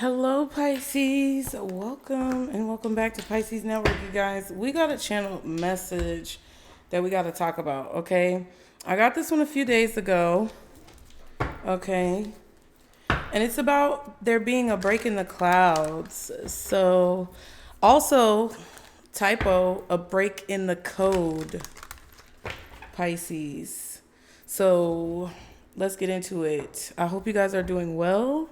Hello, Pisces. Welcome back to Pisces Network, you guys. We got a channel message that we got to talk about, okay? I got this one a few days ago, okay? And it's about there being a break in the clouds. So, also, typo, a break in the code, Pisces. So, let's get into it. I hope you guys are doing well.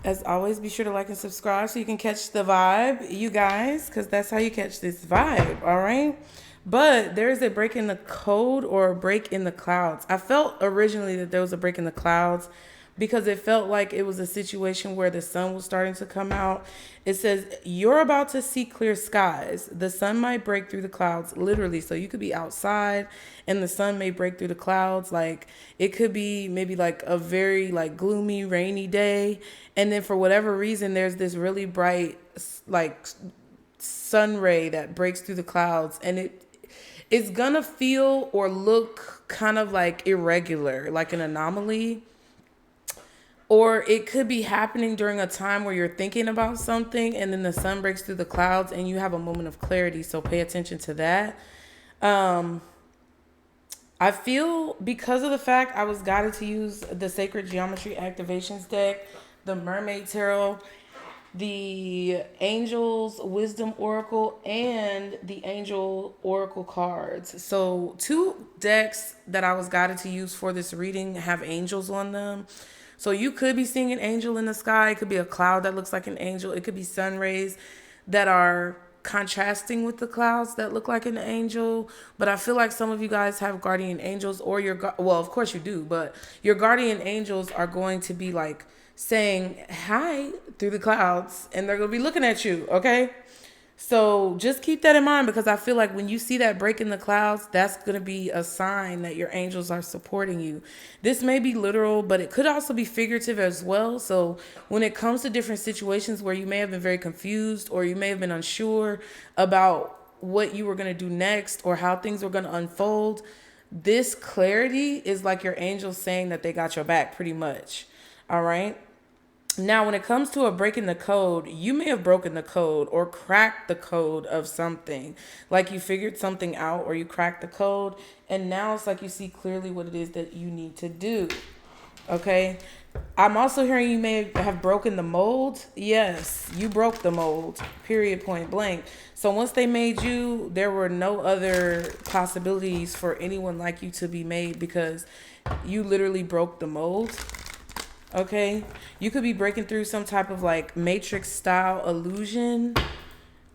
As always, be sure to like and subscribe so you can catch the vibe, you guys, because that's how you catch this vibe, all right? But there is a break in the code or a break in the clouds. I felt originally that there was a break in the clouds because it felt like it was a situation where the sun was starting to come out. It says, you're about to see clear skies. The sun might break through the clouds, literally. So you could be outside and the sun may break through the clouds. Like it could be maybe like a very like gloomy, rainy day. And then for whatever reason, there's this really bright like sun ray that breaks through the clouds. And it's gonna feel or look kind of like irregular, like an anomaly. Or it could be happening during a time where you're thinking about something and then the sun breaks through the clouds and you have a moment of clarity. So pay attention to that. I feel because of the fact I was guided to use the Sacred Geometry Activations deck, the Mermaid Tarot, the Angels Wisdom Oracle, and the Angel Oracle cards. So 2 decks that I was guided to use for this reading have angels on them. So you could be seeing an angel in the sky. It could be a cloud that looks like an angel. It could be sun rays that are contrasting with the clouds that look like an angel. But I feel like some of you guys have guardian angels or well, of course you do, but your guardian angels are going to be like saying hi through the clouds and they're going to be looking at you, okay? So just keep that in mind because I feel like when you see that break in the clouds, that's going to be a sign that your angels are supporting you. This may be literal, but it could also be figurative as well. So when it comes to different situations where you may have been very confused or you may have been unsure about what you were going to do next or how things were going to unfold, this clarity is like your angels saying that they got your back pretty much. All right. Now, when it comes to a break in the code, you may have broken the code or cracked the code of something. Like you figured something out or you cracked the code. And now it's like you see clearly what it is that you need to do. Okay. I'm also hearing you may have broken the mold. Yes, you broke the mold, period, point blank. So once they made you, there were no other possibilities for anyone like you to be made because you literally broke the mold. Okay, you could be breaking through some type of like matrix style illusion.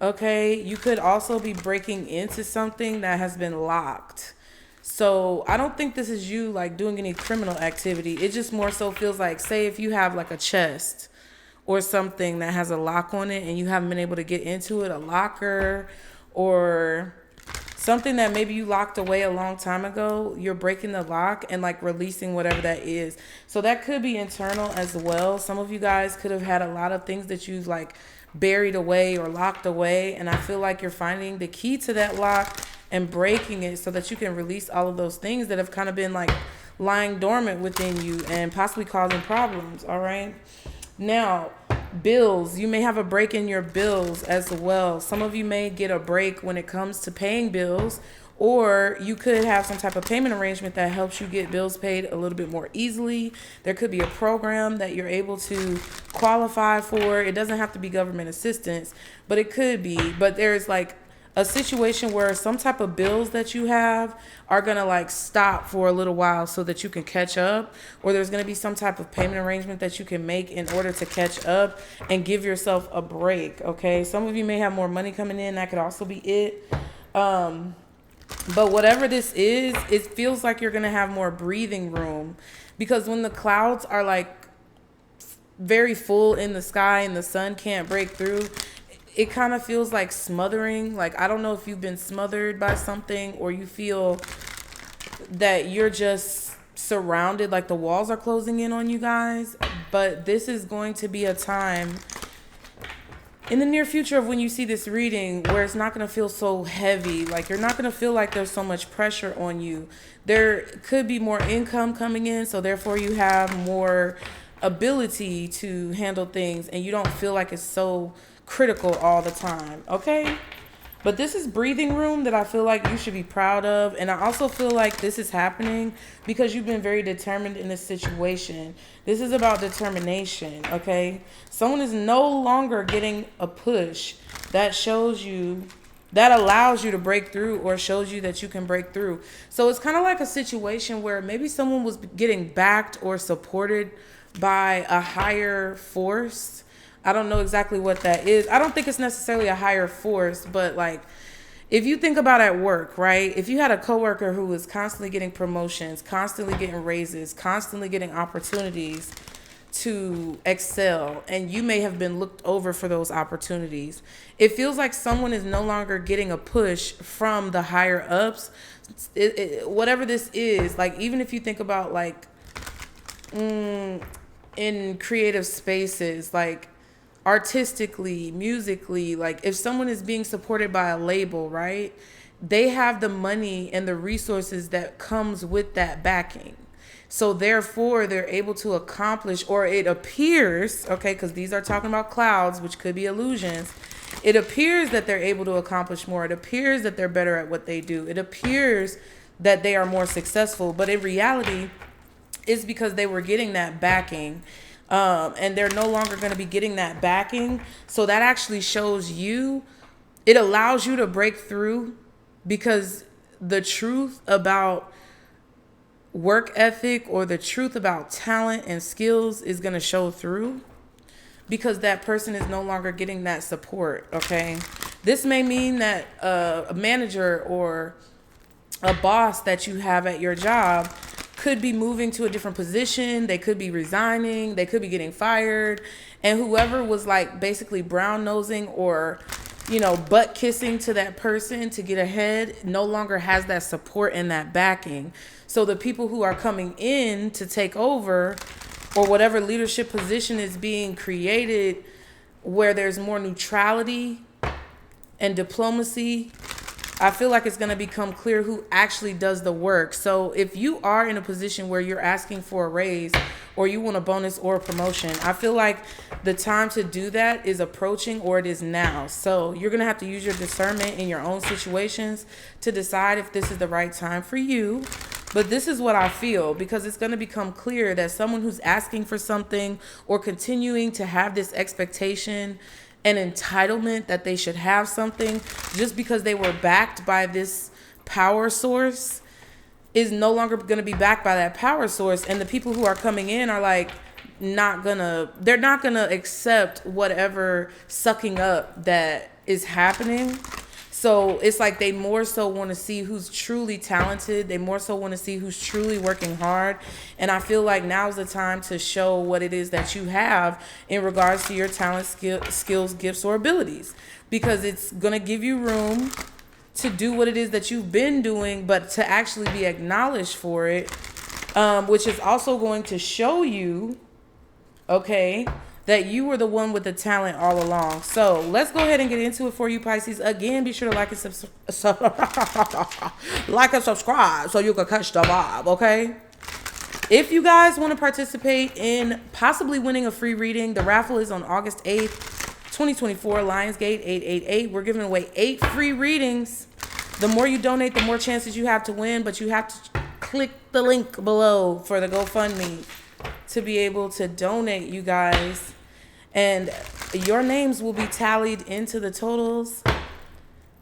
Okay, you could also be breaking into something that has been locked. So I don't think this is you like doing any criminal activity. It just more so feels like, say if you have like a chest or something that has a lock on it and you haven't been able to get into it, a locker or something that maybe you locked away a long time ago, you're breaking the lock and like releasing whatever that is. So that could be internal as well. Some of you guys could have had a lot of things that you've like buried away or locked away. And I feel like you're finding the key to that lock and breaking it so that you can release all of those things that have kind of been like lying dormant within you and possibly causing problems. All right. Now, bills. You may have a break in your bills as well. Some of you may get a break when it comes to paying bills, or you could have some type of payment arrangement that helps you get bills paid a little bit more easily. There could be a program that you're able to qualify for. It doesn't have to be government assistance, but it could be. But there's like a situation where some type of bills that you have are going to like stop for a little while so that you can catch up, or there's going to be some type of payment arrangement that you can make in order to catch up and give yourself a break. Okay. Some of you may have more money coming in. That could also be it. But whatever this is, it feels like you're going to have more breathing room because when the clouds are like very full in the sky and the sun can't break through, it kind of feels like smothering. Like, I don't know if you've been smothered by something or you feel that you're just surrounded, like the walls are closing in on you guys. But this is going to be a time in the near future of when you see this reading where it's not going to feel so heavy. Like, you're not going to feel like there's so much pressure on you. There could be more income coming in, so therefore you have more ability to handle things, and you don't feel like it's so critical all the time, okay? But this is breathing room that I feel like you should be proud of. And I also feel like this is happening because you've been very determined in this situation. This is about determination, okay? Someone is no longer getting a push that shows you, that allows you to break through or shows you that you can break through. So it's kind of like a situation where maybe someone was getting backed or supported by a higher force. I don't know exactly what that is. I don't think it's necessarily a higher force, but like if you think about at work, right? If you had a coworker who was constantly getting promotions, constantly getting raises, constantly getting opportunities to excel, and you may have been looked over for those opportunities, it feels like someone is no longer getting a push from the higher ups. Whatever this is, like even if you think about like in creative spaces, like artistically, musically, like if someone is being supported by a label, right? They have the money and the resources that comes with that backing. So therefore they're able to accomplish, or it appears, okay, because these are talking about clouds, which could be illusions. It appears that they're able to accomplish more. It appears that they're better at what they do. It appears that they are more successful. But in reality, it's because they were getting that backing. And they're no longer going to be getting that backing. So that actually shows you, it allows you to break through, because the truth about work ethic or the truth about talent and skills is going to show through, because that person is no longer getting that support. Okay. This may mean that a manager or a boss that you have at your job could be moving to a different position. They could be resigning. They could be getting fired. And whoever was like basically brown nosing or, you know, butt kissing to that person to get ahead no longer has that support and that backing. So the people who are coming in to take over, or whatever leadership position is being created where there's more neutrality and diplomacy, I feel like it's going to become clear who actually does the work. So if you are in a position where you're asking for a raise or you want a bonus or a promotion, I feel like the time to do that is approaching, or it is now. So you're going to have to use your discernment in your own situations to decide if this is the right time for you. But this is what I feel, because it's going to become clear that someone who's asking for something or continuing to have this expectation an entitlement that they should have something just because they were backed by this power source is no longer going to be backed by that power source. And the people who are coming in are like they're not gonna accept whatever sucking up that is happening. So it's like they more so want to see who's truly talented. They more so want to see who's truly working hard. And I feel like now's the time to show what it is that you have in regards to your talent, skills, gifts, or abilities. Because it's going to give you room to do what it is that you've been doing, but to actually be acknowledged for it, which is also going to show you, okay, that you were the one with the talent all along. So let's go ahead and get into it for you, Pisces. Again, be sure to like and subscribe so you can catch the vibe, okay? If you guys want to participate in possibly winning a free reading, the raffle is on August 8th, 2024, Lionsgate 888. We're giving away 8 free readings. The more you donate, the more chances you have to win, but you have to click the link below for the GoFundMe to be able to donate, you guys. And your names will be tallied into the totals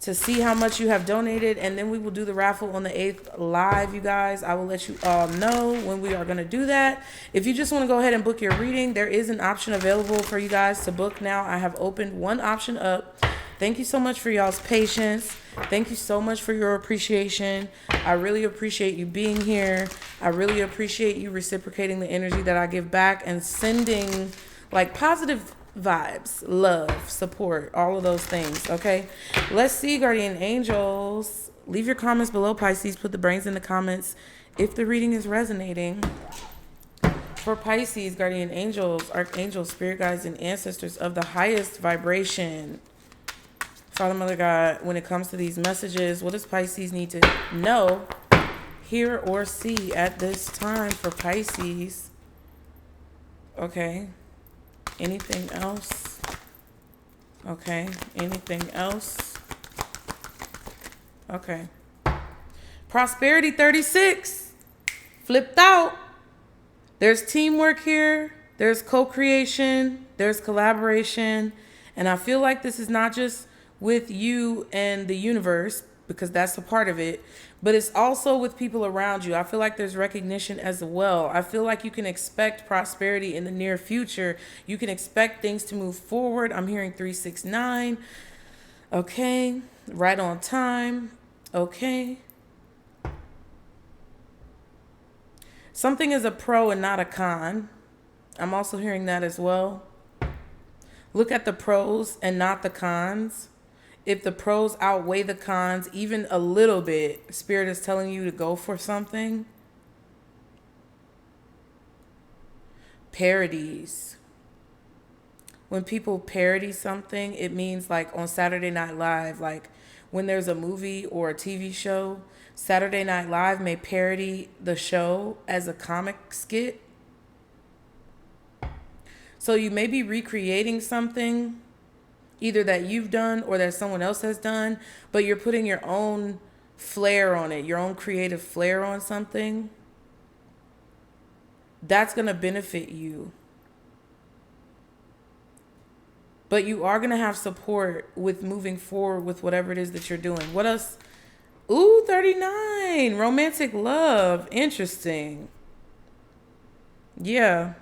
to see how much you have donated. And then we will do the raffle on the 8th live, you guys. I will let you all know when we are going to do that. If you just want to go ahead and book your reading, there is an option available for you guys to book now. I have opened one option up. Thank you so much for y'all's patience. Thank you so much for your appreciation. I really appreciate you being here. I really appreciate you reciprocating the energy that I give back and sending like positive vibes, love, support, all of those things, okay? Let's see, guardian angels. Leave your comments below, Pisces. Put the brains in the comments if the reading is resonating. For Pisces, guardian angels, archangels, spirit guides, and ancestors of the highest vibration. Father, Mother, God, when it comes to these messages, what does Pisces need to know, hear, or see at this time for Pisces? Okay. Anything else? Okay. Anything else? Okay. Prosperity 36. Flipped out. There's teamwork here. There's co-creation. There's collaboration. And I feel like this is not just with you and the universe, because that's a part of it, but it's also with people around you. I feel like there's recognition as well. I feel like you can expect prosperity in the near future. You can expect things to move forward. I'm hearing 369. Okay. Right on time. Okay. Something is a pro and not a con. I'm also hearing that as well. Look at the pros and not the cons. If the pros outweigh the cons even a little bit, Spirit is telling you to go for something. Parodies. When people parody something, it means like on Saturday Night Live, like when there's a movie or a TV show, Saturday Night Live may parody the show as a comic skit. So you may be recreating something, either that you've done or that someone else has done, but you're putting your own flair on it, your own creative flair on something. That's going to benefit you. But you are going to have support with moving forward with whatever it is that you're doing. What else? Ooh, 39. Romantic love. Interesting. Yeah.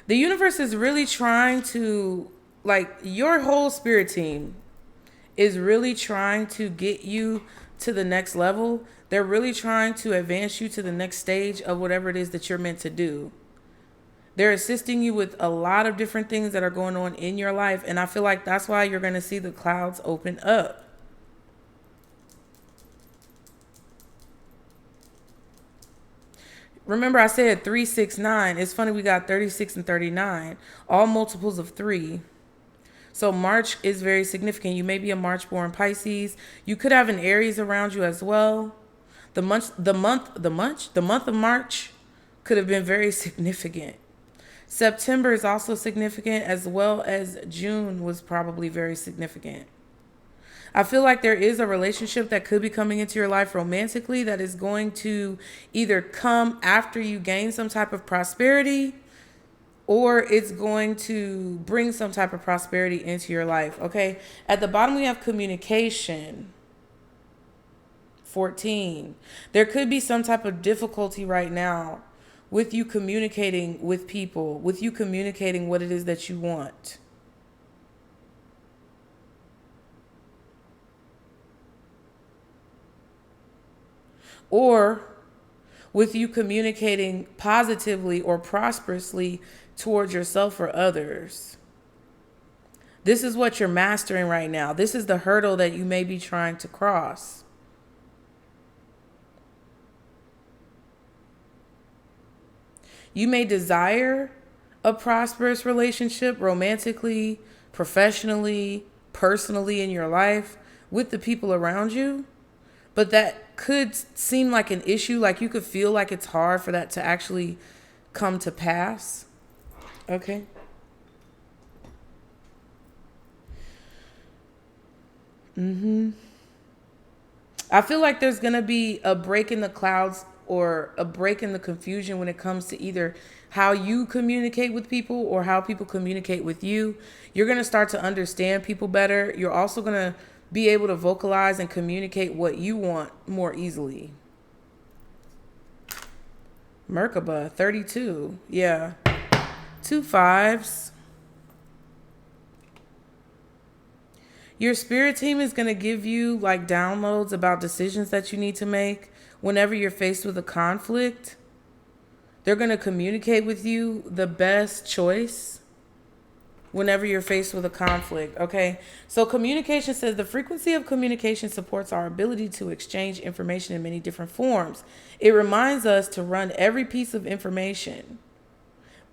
The universe is really trying to, like, your whole spirit team is really trying to get you to the next level. They're really trying to advance you to the next stage of whatever it is that you're meant to do. They're assisting you with a lot of different things that are going on in your life. And I feel like that's why you're going to see the clouds open up. Remember I said 369. It's funny we got 36 and 39. All multiples of 3. So March is very significant. You may be a March born Pisces. You could have an Aries around you as well. The month of March could have been very significant. September is also significant, as well as June was probably very significant. I feel like there is a relationship that could be coming into your life romantically that is going to either come after you gain some type of prosperity, or it's going to bring some type of prosperity into your life. Okay. At the bottom, we have communication. 14. There could be some type of difficulty right now with you communicating with people, with you communicating what it is that you want. Or with you communicating positively or prosperously towards yourself or others. This is what you're mastering right now. This is the hurdle that you may be trying to cross. You may desire a prosperous relationship romantically, professionally, personally in your life with the people around you, but that could seem like an issue. Like you could feel like it's hard for that to actually come to pass. Okay. I feel like there's going to be a break in the clouds or a break in the confusion when it comes to either how you communicate with people or how people communicate with you. You're going to start to understand people better. You're also going to be able to vocalize and communicate what you want more easily. Merkaba, 32. Yeah. 2 5s. Your spirit team is going to give you like downloads about decisions that you need to make whenever you're faced with a conflict. They're going to communicate with you the best choice whenever you're faced with a conflict. Okay. So communication says the frequency of communication supports our ability to exchange information in many different forms. It reminds us to run every piece of information,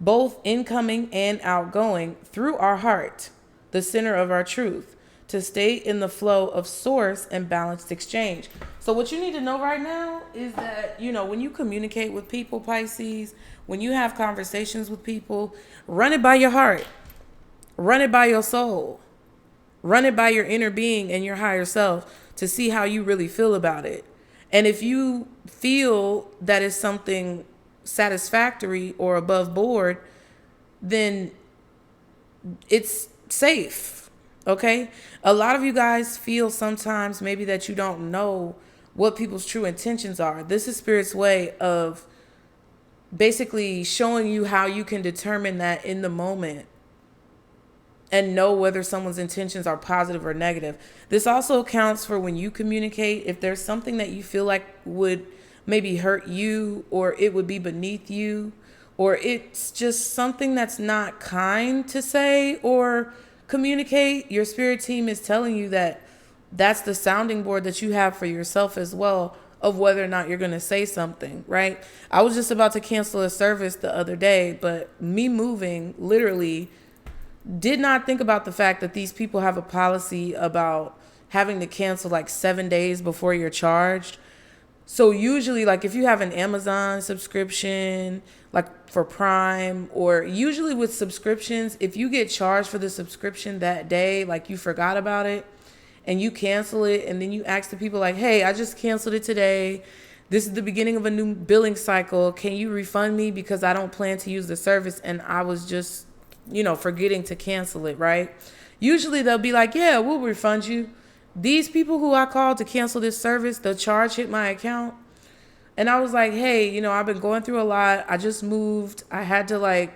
both incoming and outgoing, through our heart, the center of our truth. to stay in the flow of source and balanced exchange. So what you need to know right now is that, when you communicate with people, Pisces, when you have conversations with people, run it by your heart, run it by your soul, run it by your inner being and your higher self to see how you really feel about it. And if you feel that it's something satisfactory or above board, then it's safe. Okay? A lot of you guys feel sometimes maybe that you don't know what people's true intentions are. This is Spirit's way of basically showing you how you can determine that in the moment and know whether someone's intentions are positive or negative. This also accounts for when you communicate. If there's something that you feel like would maybe hurt you, or it would be beneath you, or it's just something that's not kind to say or communicate, your spirit team is telling you that that's the sounding board that you have for yourself as well, of whether or not you're going to say something, right? I was just about to cancel a service the other day, but me moving literally did not think about the fact that these people have a policy about having to cancel like 7 days before you're charged. So usually, like if you have an Amazon subscription, like for Prime, or usually with subscriptions, if you get charged for the subscription that day, like you forgot about it and you cancel it, and then you ask the people like, hey, I just canceled it today. This is the beginning of a new billing cycle. Can you refund me because I don't plan to use the service and I was just, forgetting to cancel it, right? Usually they'll be like, yeah, we'll refund you. These people who I called to cancel this service, the charge hit my account. And I was like, hey, I've been going through a lot. I just moved. I had to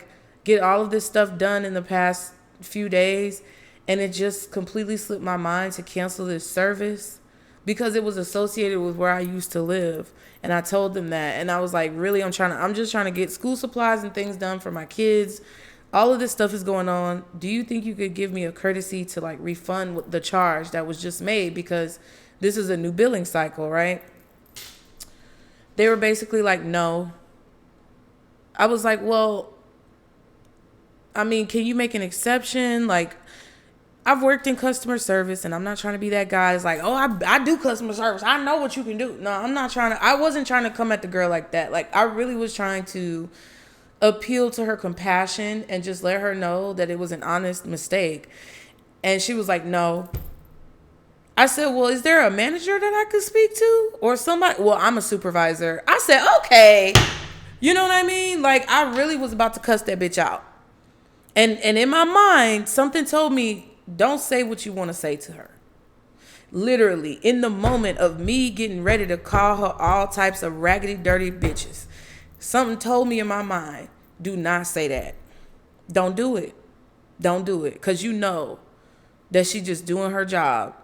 get all of this stuff done in the past few days. And it just completely slipped my mind to cancel this service because it was associated with where I used to live. And I told them that. And I was like, really, I'm just trying to get school supplies and things done for my kids. All of this stuff is going on. Do you think you could give me a courtesy to refund the charge that was just made, because this is a new billing cycle, right? They were basically like, no. I was like, well, can you make an exception? I've worked in customer service and I'm not trying to be that guy. It's like, oh, I do customer service. I know what you can do. No, I wasn't trying to come at the girl like that. I really was trying to appeal to her compassion and just let her know that it was an honest mistake. And she was like, no. I said, well, is there a manager that I could speak to or somebody? Well, I'm a supervisor. I said, okay. You know what I mean? I really was about to cuss that bitch out. And in my mind, something told me, don't say what you want to say to her. Literally, in the moment of me getting ready to call her all types of raggedy, dirty bitches, something told me in my mind, do not say that. Don't do it. Don't do it. Because you know that she's just doing her job.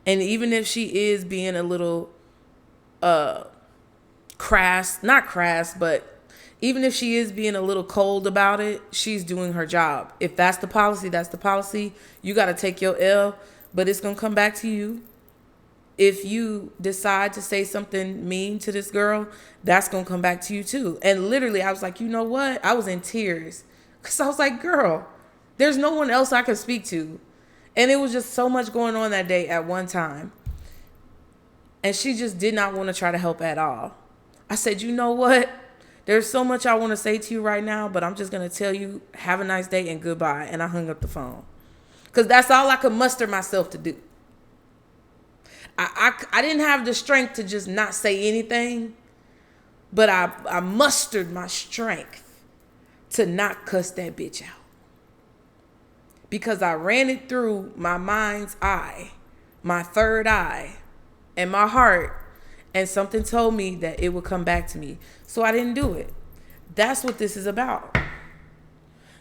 And even if she is being a little crass, not crass, but even if she is being a little cold about it, she's doing her job. If that's the policy, that's the policy. You got to take your L, but it's going to come back to you. If you decide to say something mean to this girl, that's going to come back to you too. And literally, I was like, you know what? I was in tears because I was like, girl, there's no one else I can speak to. And it was just so much going on that day at one time. And she just did not want to try to help at all. I said, you know what? There's so much I want to say to you right now, but I'm just going to tell you, have a nice day and goodbye. And I hung up the phone because that's all I could muster myself to do. I didn't have the strength to just not say anything, but I mustered my strength to not cuss that bitch out. Because I ran it through my mind's eye, my third eye, and my heart, and something told me that it would come back to me. So I didn't do it. That's what this is about.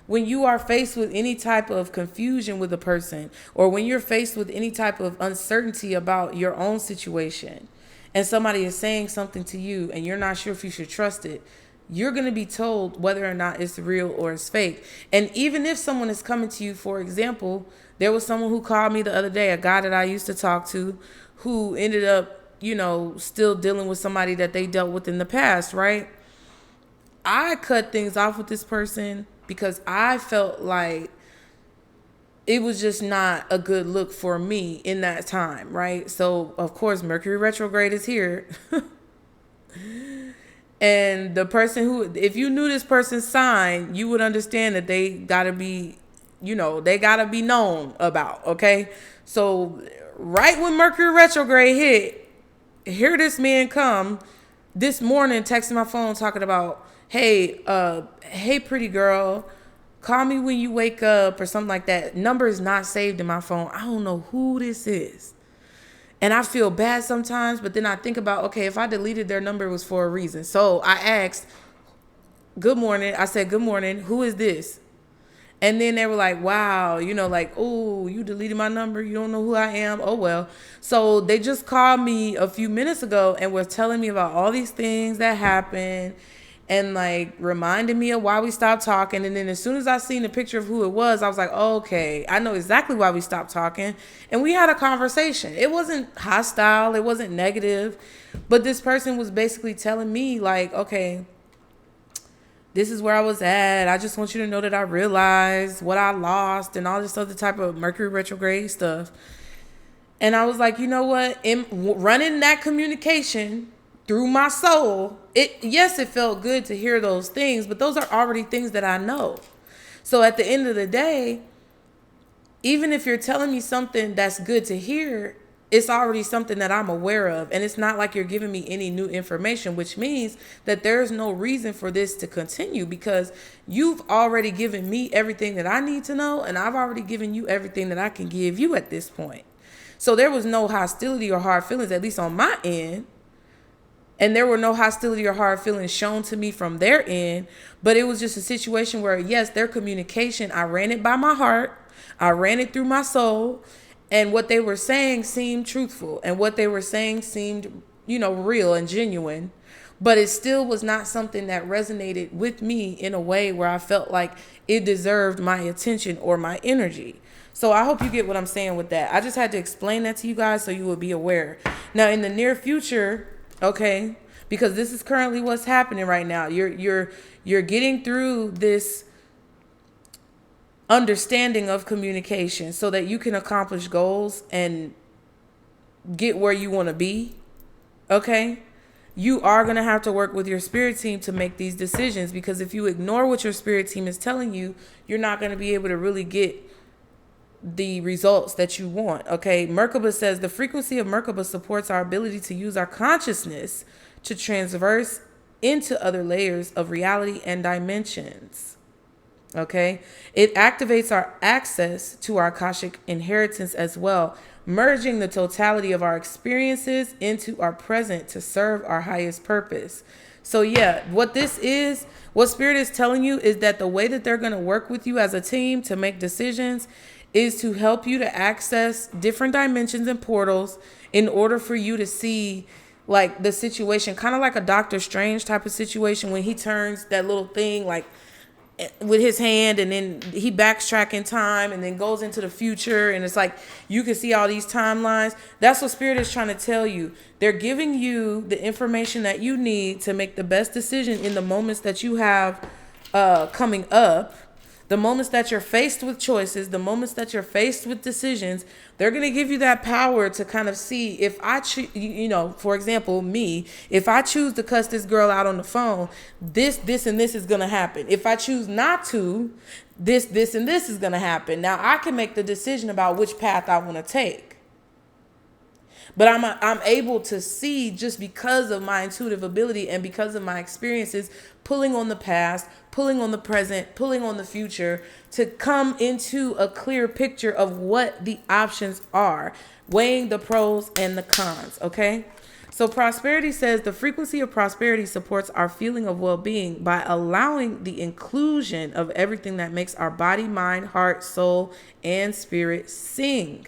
When you are faced with any type of confusion with a person, or when you're faced with any type of uncertainty about your own situation, and somebody is saying something to you and you're not sure if you should trust it, you're going to be told whether or not it's real or it's fake. And even if someone is coming to you, for example, there was someone who called me the other day, a guy that I used to talk to, who ended up, still dealing with somebody that they dealt with in the past, right? I cut things off with this person because I felt like it was just not a good look for me in that time, right? So, of course, Mercury retrograde is here. And the person who, if you knew this person's sign, you would understand that they gotta be, they gotta be known about, okay? So, right when Mercury retrograde hit, here this man come this morning texting my phone talking about, hey, pretty girl, call me when you wake up or something like that. Number is not saved in my phone. I don't know who this is. And I feel bad sometimes, but then I think about, okay, if I deleted their number, it was for a reason. So I asked, good morning. I said, good morning. Who is this? And then they were like, wow, like, oh, you deleted my number. You don't know who I am. Oh, well. So they just called me a few minutes ago and were telling me about all these things that happened and like reminding me of why we stopped talking. And then as soon as I seen the picture of who it was, I was like, oh, okay, I know exactly why we stopped talking. And we had a conversation. It wasn't hostile. It wasn't negative. But this person was basically telling me like, okay, this is where I was at. I just want you to know that I realized what I lost and all this other type of Mercury retrograde stuff. And I was like, you know what? In running that communication through my soul, it felt good to hear those things, but those are already things that I know. So at the end of the day, even if you're telling me something that's good to hear, it's already something that I'm aware of. And it's not like you're giving me any new information, which means that there's no reason for this to continue because you've already given me everything that I need to know. And I've already given you everything that I can give you at this point. So there was no hostility or hard feelings, at least on my end. And there were no hostility or hard feelings shown to me from their end. But it was just a situation where, yes, their communication, I ran it by my heart. I ran it through my soul. And what they were saying seemed truthful. And what they were saying seemed, real and genuine. But it still was not something that resonated with me in a way where I felt like it deserved my attention or my energy. So I hope you get what I'm saying with that. I just had to explain that to you guys so you would be aware. Now, in the near future, okay, because this is currently what's happening right now. You're getting through this understanding of communication so that you can accomplish goals and get where you want to be. Okay? You are going to have to work with your spirit team to make these decisions because if you ignore what your spirit team is telling you, you're not going to be able to really get the results that you want. Okay? Merkaba says the frequency of Merkaba supports our ability to use our consciousness to transverse into other layers of reality and dimensions. Okay? It activates our access to our Akashic inheritance as well, merging the totality of our experiences into our present to serve our highest purpose. So yeah, what Spirit is telling you is that the way that they're going to work with you as a team to make decisions is to help you to access different dimensions and portals in order for you to see like the situation, kind of like a Doctor Strange type of situation when he turns that little thing like with his hand and then he backtrack in time and then goes into the future and it's like you can see all these timelines. That's what Spirit is trying to tell you. They're giving you the information that you need to make the best decision in the moments that you have coming up. The moments that you're faced with choices, the moments that you're faced with decisions, they're going to give you that power to kind of see if I choose, for example, me, if I choose to cuss this girl out on the phone, this, and this is going to happen. If I choose not to, this, and this is going to happen. Now I can make the decision about which path I want to take. But I'm able to see just because of my intuitive ability and because of my experiences, pulling on the past, pulling on the present, pulling on the future to come into a clear picture of what the options are, weighing the pros and the cons, okay? So prosperity says the frequency of prosperity supports our feeling of well-being by allowing the inclusion of everything that makes our body, mind, heart, soul, and spirit sing.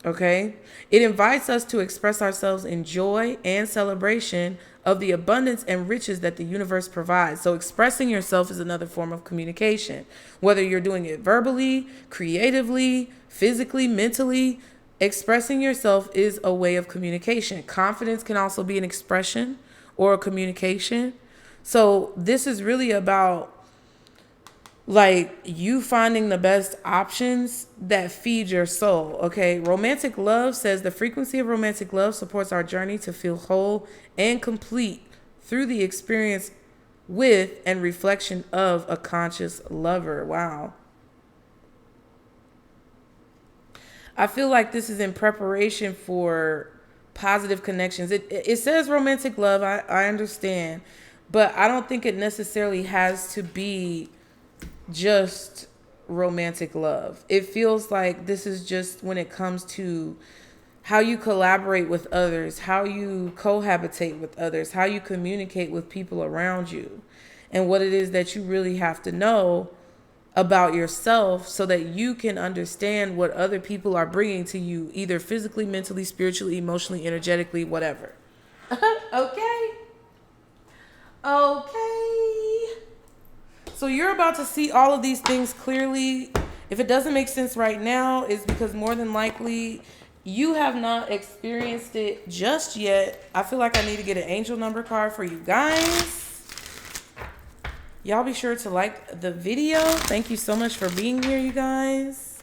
Okay, it invites us to express ourselves in joy and celebration of the abundance and riches that the universe provides. So expressing yourself is another form of communication, whether you're doing it verbally, creatively, physically, mentally. Expressing yourself is a way of communication. Confidence can also be an expression or a communication. So this is really about like you finding the best options that feed your soul. Okay, romantic love says the frequency of romantic love supports our journey to feel whole and complete through the experience with and reflection of a conscious lover. Wow. I feel like this is in preparation for positive connections. It says romantic love. I understand, but I don't think it necessarily has to be just romantic love. It feels like this is just when it comes to how you collaborate with others, how you cohabitate with others, how you communicate with people around you, and what it is that you really have to know about yourself so that you can understand what other people are bringing to you, either physically, mentally, spiritually, emotionally, energetically, whatever. Okay. So you're about to see all of these things clearly. If it doesn't make sense right now, it's because more than likely you have not experienced it just yet. I feel like I need to get an angel number card for you guys. Y'all be sure to like the video. Thank you so much for being here, you guys.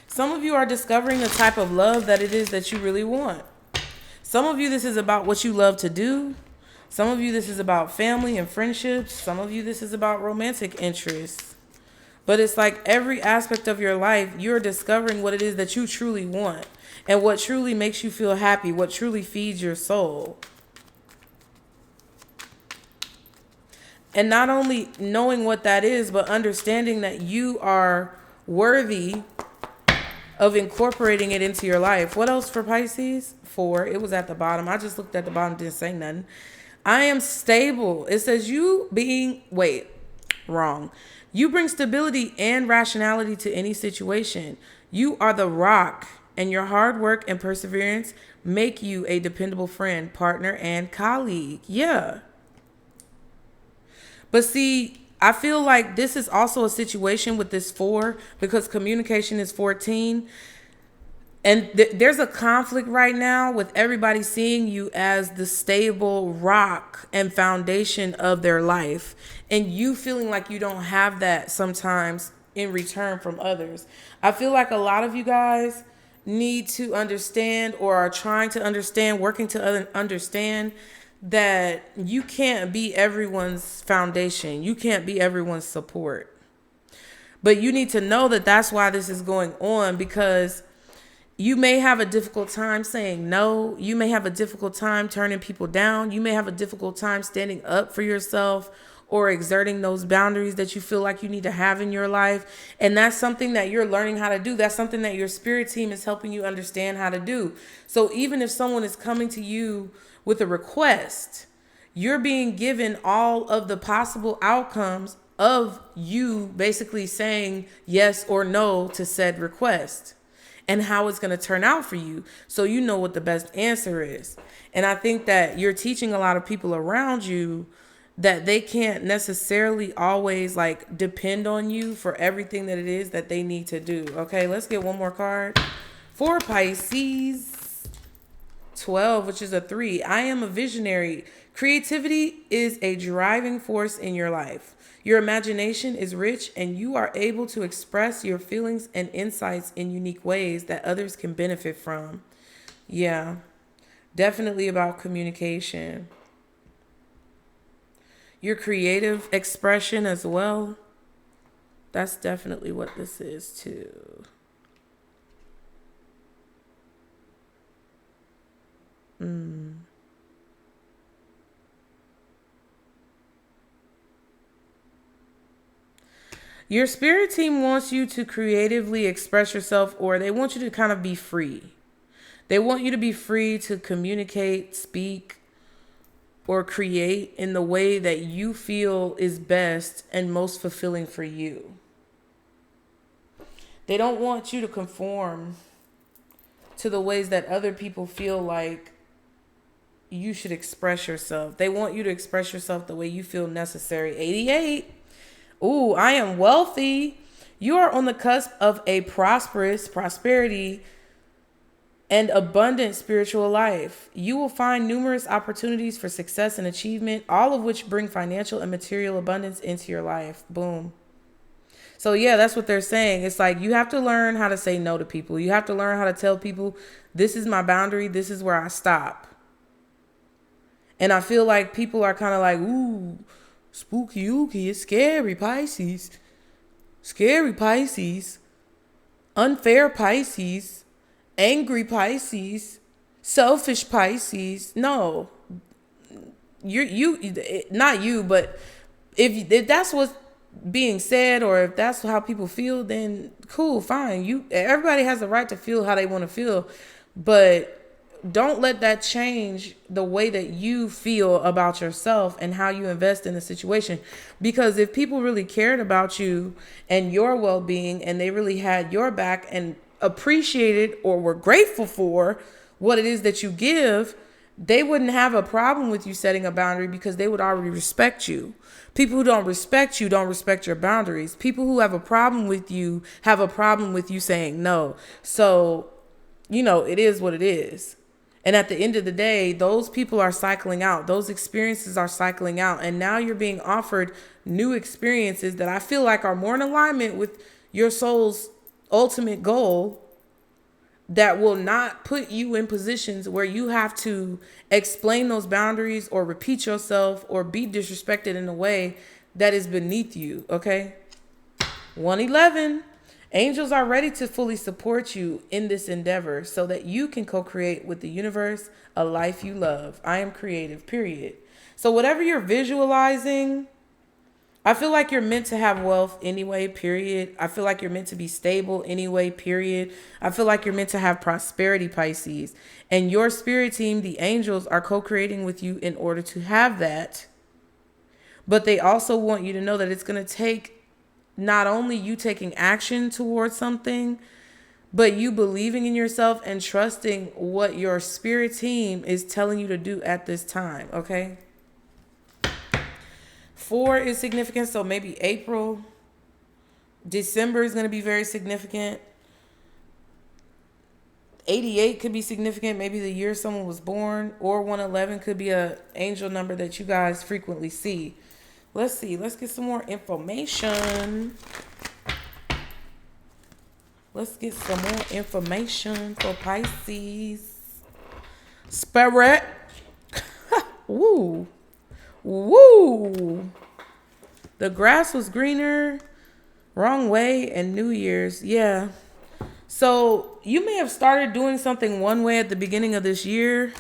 Some of you are discovering the type of love that it is that you really want. Some of you, this is about what you love to do. Some of you, this is about family and friendships. Some of you, this is about romantic interests. But it's like every aspect of your life, you're discovering what it is that you truly want and what truly makes you feel happy, what truly feeds your soul. And not only knowing what that is, but understanding that you are worthy of incorporating it into your life. What else for Pisces? 4. It was at the bottom. I just looked at the bottom, didn't say nothing. I am stable. It says wrong. You bring stability and rationality to any situation. You are the rock, and your hard work and perseverance make you a dependable friend, partner, and colleague. Yeah. But see, I feel like this is also a situation with this 4 because communication is 14. And there's a conflict right now with everybody seeing you as the stable rock and foundation of their life. And you feeling like you don't have that sometimes in return from others. I feel like a lot of you guys need to understand or are trying to understand, working to understand that you can't be everyone's foundation. You can't be everyone's support. But you need to know that that's why this is going on, because you may have a difficult time saying no. You may have a difficult time turning people down. You may have a difficult time standing up for yourself or exerting those boundaries that you feel like you need to have in your life. And that's something that you're learning how to do. That's something that your spirit team is helping you understand how to do. So even if someone is coming to you with a request, you're being given all of the possible outcomes of you basically saying yes or no to said request and how it's going to turn out for you. So you know what the best answer is. And I think that you're teaching a lot of people around you that they can't necessarily always like depend on you for everything that it is that they need to do. Okay, let's get one more card for Pisces. 12, which is a 3. I am a visionary. Creativity is a driving force in your life. Your imagination is rich and you are able to express your feelings and insights in unique ways that others can benefit from. Yeah, definitely about communication. Your creative expression as well. That's definitely what this is too. Your spirit team wants you to creatively express yourself, or they want you to kind of be free. They want you to be free to communicate, speak, or create in the way that you feel is best and most fulfilling for you. They don't want you to conform to the ways that other people feel like you should express yourself. They want you to express yourself the way you feel necessary. 88. Ooh, I am wealthy. You are on the cusp of a prosperity and abundant spiritual life. You will find numerous opportunities for success and achievement, all of which bring financial and material abundance into your life. Boom. So yeah, that's what they're saying. It's like you have to learn how to say no to people. You have to learn how to tell people, this is my boundary. This is where I stop. And I feel like people are kind of like, ooh, spooky ooky, it's scary, Pisces. Scary Pisces. Unfair Pisces. Angry Pisces. Selfish Pisces. No. Not you, but if that's what's being said, or if that's how people feel, then cool, fine. Everybody has the right to feel how they want to feel, but don't let that change the way that you feel about yourself and how you invest in the situation. Because if people really cared about you and your well-being, and they really had your back and appreciated or were grateful for what it is that you give, they wouldn't have a problem with you setting a boundary, because they would already respect you. People who don't respect you don't respect your boundaries. People who have a problem with you have a problem with you saying no. So, it is what it is. And at the end of the day, those people are cycling out. Those experiences are cycling out. And now you're being offered new experiences that I feel like are more in alignment with your soul's ultimate goal, that will not put you in positions where you have to explain those boundaries or repeat yourself or be disrespected in a way that is beneath you. Okay. 111. Angels are ready to fully support you in this endeavor so that you can co-create with the universe a life you love. I am creative, period. So whatever you're visualizing, I feel like you're meant to have wealth anyway, period. I feel like you're meant to be stable anyway, period. I feel like you're meant to have prosperity, Pisces. And your spirit team, the angels, are co-creating with you in order to have that. But they also want you to know that it's going to take not only you taking action towards something, but you believing in yourself and trusting what your spirit team is telling you to do at this time, okay? 4 is significant, so maybe April. December is going to be very significant. 88 could be significant, maybe the year someone was born, or 111 could be an angel number that you guys frequently see. Let's see. Let's get some more information. Let's get some more information for Pisces. Spirit. Woo. Woo. The grass was greener. Wrong way and New Year's. Yeah. So you may have started doing something one way at the beginning of this year,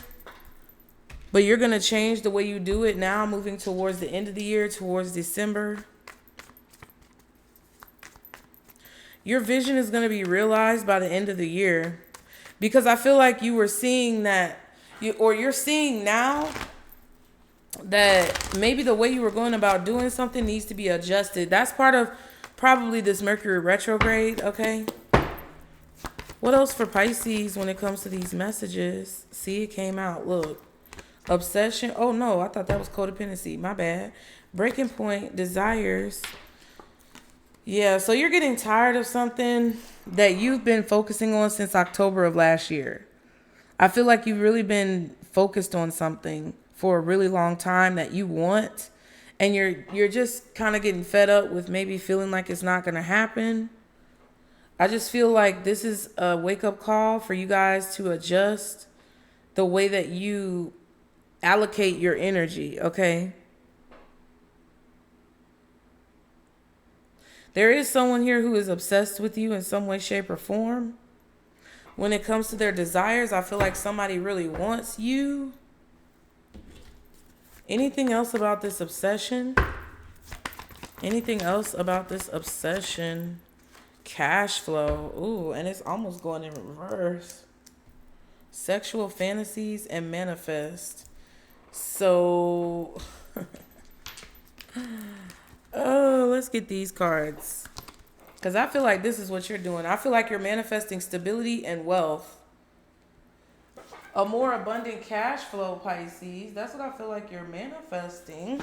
but you're going to change the way you do it now, moving towards the end of the year, towards December. Your vision is going to be realized by the end of the year, because I feel like you were seeing that, you're seeing now that maybe the way you were going about doing something needs to be adjusted. That's part of probably this Mercury retrograde, okay? What else for Pisces when it comes to these messages? See, it came out. Look. Obsession. Oh, no. I thought that was codependency. My bad. Breaking point. Desires. Yeah, so you're getting tired of something that you've been focusing on since October of last year. I feel like you've really been focused on something for a really long time that you want, and you're just kind of getting fed up with maybe feeling like it's not going to happen. I just feel like this is a wake-up call for you guys to adjust the way that you allocate your energy, okay? There is someone here who is obsessed with you in some way, shape, or form. When it comes to their desires, I feel like somebody really wants you. Anything else about this obsession? Anything else about this obsession? Cash flow. Ooh, and it's almost going in reverse. Sexual fantasies and manifest. So, oh, let's get these cards. Because I feel like this is what you're doing. I feel like you're manifesting stability and wealth. A more abundant cash flow, Pisces. That's what I feel like you're manifesting.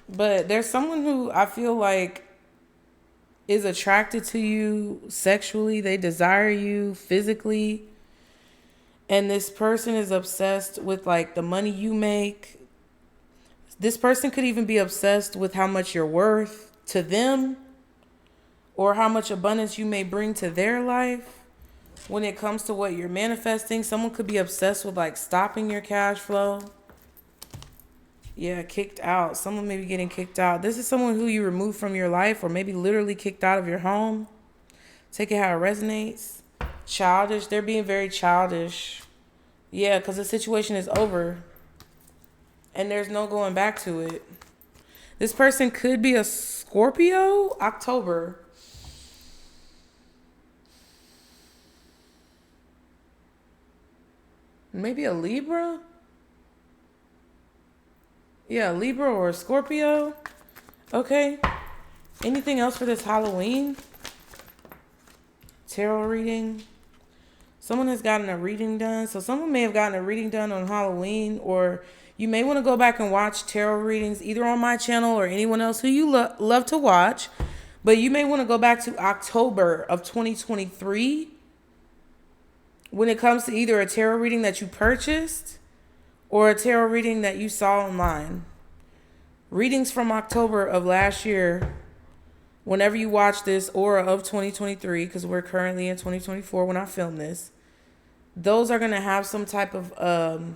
But there's someone who I feel like is attracted to you sexually. They desire you physically. And this person is obsessed with like the money you make. This person could even be obsessed with how much you're worth to them or how much abundance you may bring to their life. When it comes to what you're manifesting, someone could be obsessed with like stopping your cash flow. Yeah, kicked out. Someone may be getting kicked out. This is someone who you removed from your life or maybe literally kicked out of your home. Take it how it resonates. Childish. They're being very childish. Yeah, because the situation is over. And there's no going back to it. This person could be a Scorpio, October. Maybe a Libra? Yeah, Libra or a Scorpio. Okay. Anything else for this Halloween? Tarot reading. Someone has gotten a reading done. So someone may have gotten a reading done on Halloween, or you may want to go back and watch tarot readings either on my channel or anyone else who you love to watch. But you may want to go back to October of 2023 when it comes to either a tarot reading that you purchased or a tarot reading that you saw online. Readings from October of last year, whenever you watch this, or of 2023, because we're currently in 2024 when I film this, those are going to have some type of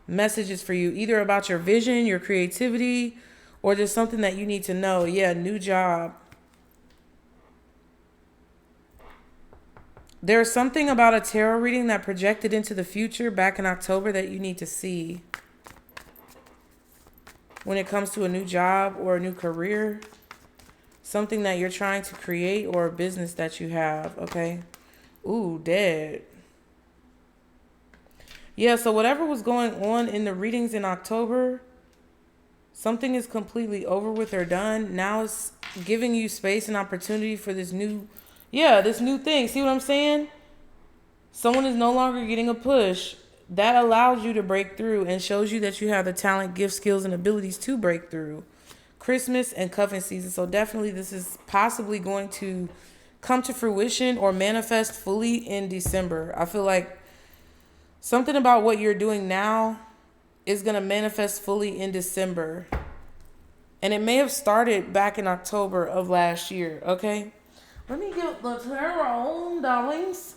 messages for you, either about your vision, your creativity, or just something that you need to know. Yeah, new job. There's something about a tarot reading that projected into the future back in October that you need to see when it comes to a new job or a new career, something that you're trying to create or a business that you have, okay? Ooh, dead. Yeah, so whatever was going on in the readings in October, something is completely over with or done. Now it's giving you space and opportunity for this new thing. See what I'm saying? Someone is no longer getting a push. That allows you to break through and shows you that you have the talent, gifts, skills, and abilities to break through. Christmas and cuffing season. So definitely this is possibly going to come to fruition or manifest fully in December. I feel like something about what you're doing now is going to manifest fully in December. And it may have started back in October of last year, okay? Let me get the tarot, darlings.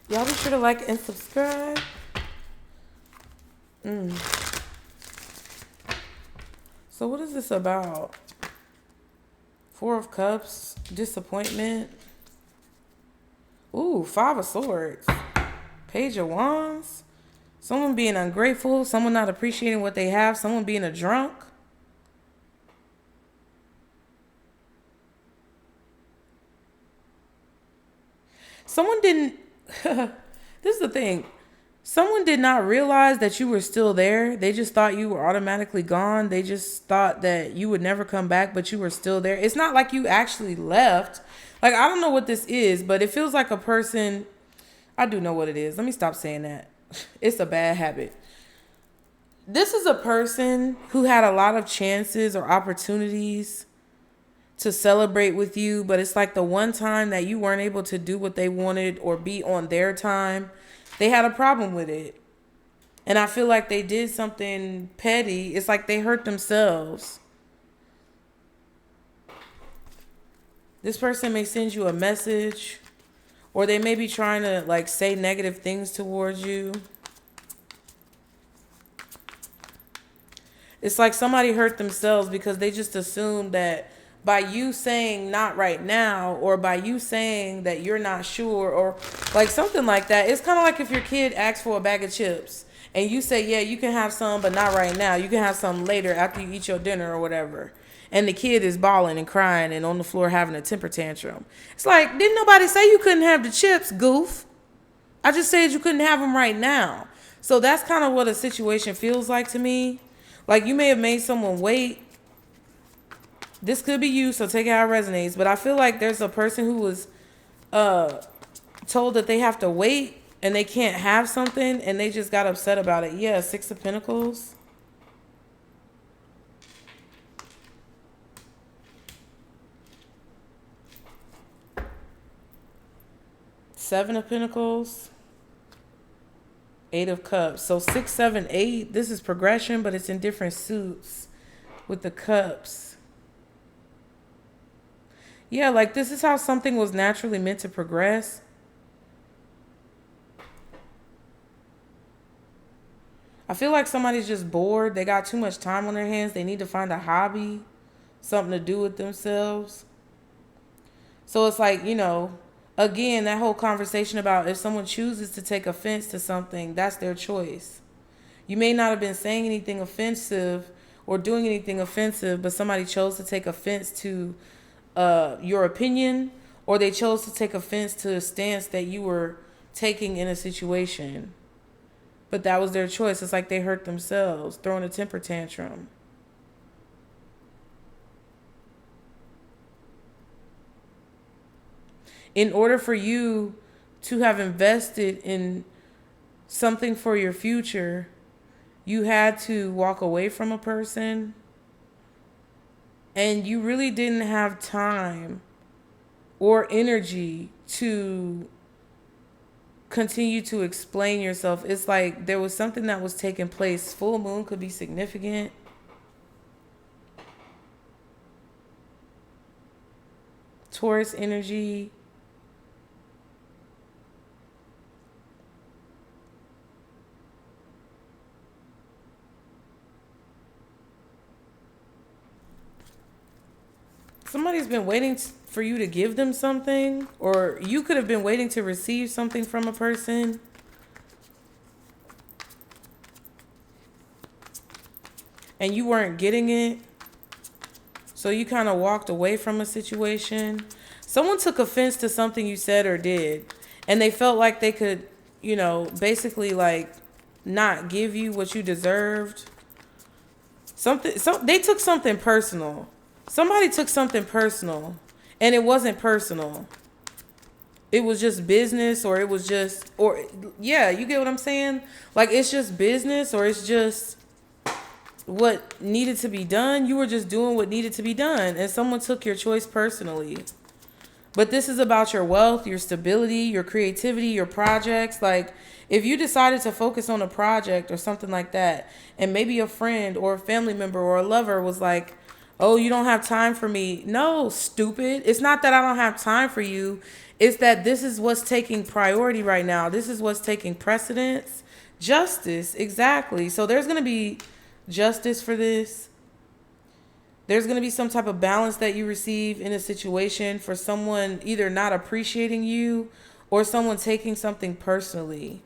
Y'all be sure to like and subscribe. So what is this about? Four of Cups, disappointment. Ooh, Five of Swords. Page of Wands. Someone being ungrateful, someone not appreciating what they have, someone being a drunk. Someone didn't, this is the thing. Someone did not realize that you were still there. They just thought you were automatically gone. They just thought that you would never come back, but you were still there. It's not like you actually left. Like, I don't know what this is, but it feels like a person. I do know what it is. Let me stop saying that. It's a bad habit. This is a person who had a lot of chances or opportunities to celebrate with you, but it's like the one time that you weren't able to do what they wanted or be on their time, they had a problem with it. And I feel like they did something petty. It's like they hurt themselves. This person may send you a message, or they may be trying to like say negative things towards you. It's like somebody hurt themselves because they just assumed that by you saying not right now, or by you saying that you're not sure, or like something like that. It's kind of like if your kid asks for a bag of chips and you say, yeah, you can have some, but not right now. You can have some later after you eat your dinner or whatever. And the kid is bawling and crying and on the floor having a temper tantrum. It's like, didn't nobody say you couldn't have the chips, goof? I just said you couldn't have them right now. So that's kind of what a situation feels like to me. Like you may have made someone wait. This could be you, so take it how it resonates. But I feel like there's a person who was told that they have to wait and they can't have something, and they just got upset about it. Yeah, Six of Pentacles. Seven of Pentacles, Eight of Cups. So 6, 7, 8. This is progression, but it's in different suits with the cups. Yeah, like this is how something was naturally meant to progress. I feel like somebody's just bored. They got too much time on their hands. They need to find a hobby, something to do with themselves. So it's like, you know, again, that whole conversation about if someone chooses to take offense to something, that's their choice. You may not have been saying anything offensive or doing anything offensive, but somebody chose to take offense to your opinion, or they chose to take offense to a stance that you were taking in a situation. But that was their choice. It's like they hurt themselves, throwing a temper tantrum. In order for you to have invested in something for your future, you had to walk away from a person, and you really didn't have time or energy to continue to explain yourself. It's like there was something that was taking place. Full moon could be significant. Taurus energy. Somebody's been waiting for you to give them something, or you could have been waiting to receive something from a person. And you weren't getting it. So you kind of walked away from a situation. Someone took offense to something you said or did, and they felt like they could, you know, basically like not give you what you deserved. So they took something personal. Somebody took something personal, and it wasn't personal. It was just business, or it was just, or yeah, you get what I'm saying? Like it's just business, or it's just what needed to be done. You were just doing what needed to be done, and someone took your choice personally. But this is about your wealth, your stability, your creativity, your projects. Like if you decided to focus on a project or something like that, and maybe a friend or a family member or a lover was like, oh, you don't have time for me. No, stupid. It's not that I don't have time for you. It's that this is what's taking priority right now. This is what's taking precedence. Justice, exactly. So there's going to be justice for this. There's going to be some type of balance that you receive in a situation for someone either not appreciating you or someone taking something personally.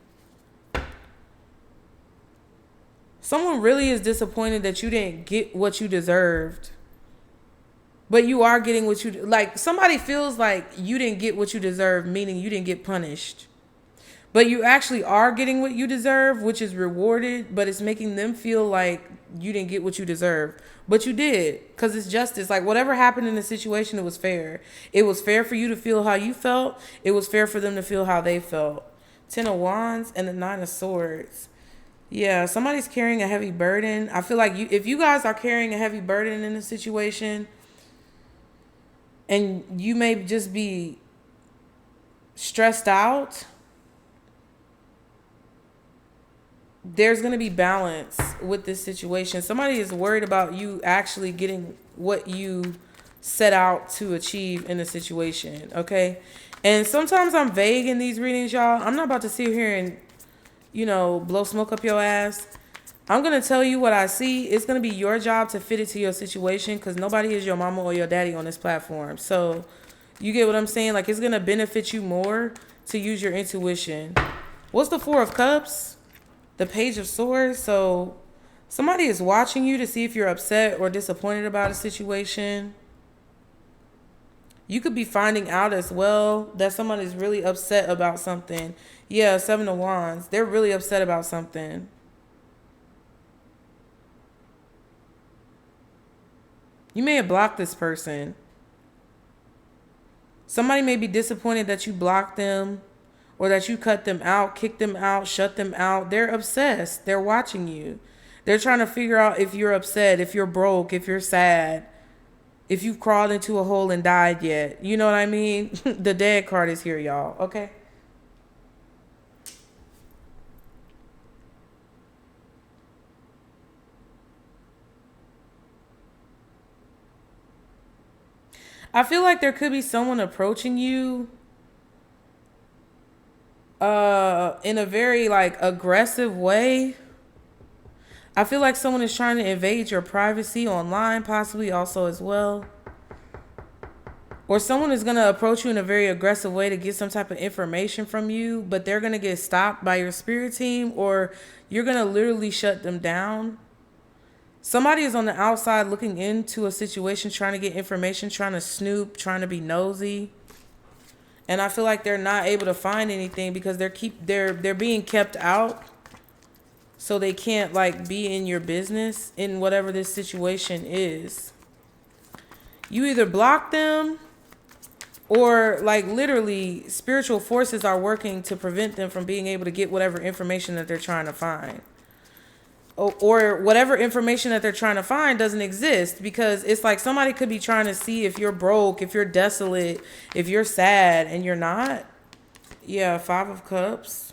Someone really is disappointed that you didn't get what you deserved. But you are getting what you, like somebody feels like you didn't get what you deserve, meaning you didn't get punished. But you actually are getting what you deserve, which is rewarded, but it's making them feel like you didn't get what you deserve. But you did, because it's justice. Like whatever happened in the situation, it was fair. It was fair for you to feel how you felt. It was fair for them to feel how they felt. 10 of Wands and the 9 of Swords. Yeah, somebody's carrying a heavy burden. I feel like if you guys are carrying a heavy burden in a situation, and you may just be stressed out, there's going to be balance with this situation. Somebody is worried about you actually getting what you set out to achieve in a situation, okay? And sometimes I'm vague in these readings, y'all. I'm not about to sit here and, you know, blow smoke up your ass. I'm going to tell you what I see. It's going to be your job to fit it to your situation, because nobody is your mama or your daddy on this platform. So you get what I'm saying? Like it's going to benefit you more to use your intuition. What's the 4 of Cups? The Page of Swords. So somebody is watching you to see if you're upset or disappointed about a situation. You could be finding out as well that someone is really upset about something. Yeah, 7 of Wands. They're really upset about something. You may have blocked this person. Somebody may be disappointed that you blocked them, or that you cut them out, kicked them out, shut them out. They're obsessed. They're watching you. They're trying to figure out if you're upset, if you're broke, if you're sad, if you've crawled into a hole and died yet. You know what I mean? The dead card is here, y'all. Okay? I feel like there could be someone approaching you in a very like aggressive way. I feel like someone is trying to invade your privacy online, possibly also as well. Or someone is going to approach you in a very aggressive way to get some type of information from you, but they're going to get stopped by your spirit team, or you're going to literally shut them down. Somebody is on the outside looking into a situation, trying to get information, trying to snoop, trying to be nosy. And I feel like they're not able to find anything because they're being kept out. So they can't like be in your business in whatever this situation is. You either block them, or like literally spiritual forces are working to prevent them from being able to get whatever information that they're trying to find. Or whatever information that they're trying to find doesn't exist, because it's like somebody could be trying to see if you're broke, if you're desolate, if you're sad, and you're not. Yeah, 5 of Cups.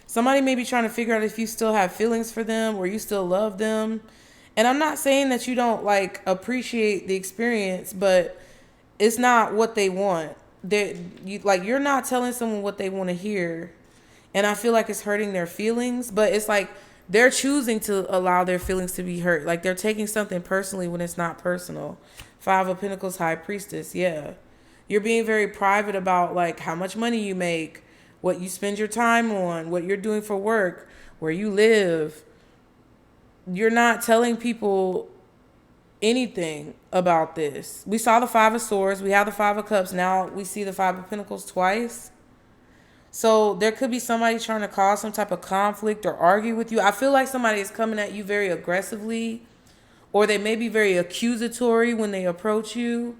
Somebody may be trying to figure out if you still have feelings for them or you still love them. And I'm not saying that you don't like appreciate the experience, but it's not what they want. You're not telling someone what they want to hear. And I feel like it's hurting their feelings, but it's like they're choosing to allow their feelings to be hurt. Like they're taking something personally when it's not personal. 5 of Pentacles, High Priestess. Yeah. You're being very private about like how much money you make, what you spend your time on, what you're doing for work, where you live. You're not telling people anything about this. We saw the 5 of Swords. We have the 5 of Cups. Now we see the 5 of Pentacles twice. So there could be somebody trying to cause some type of conflict or argue with you. I feel like somebody is coming at you very aggressively, or they may be very accusatory when they approach you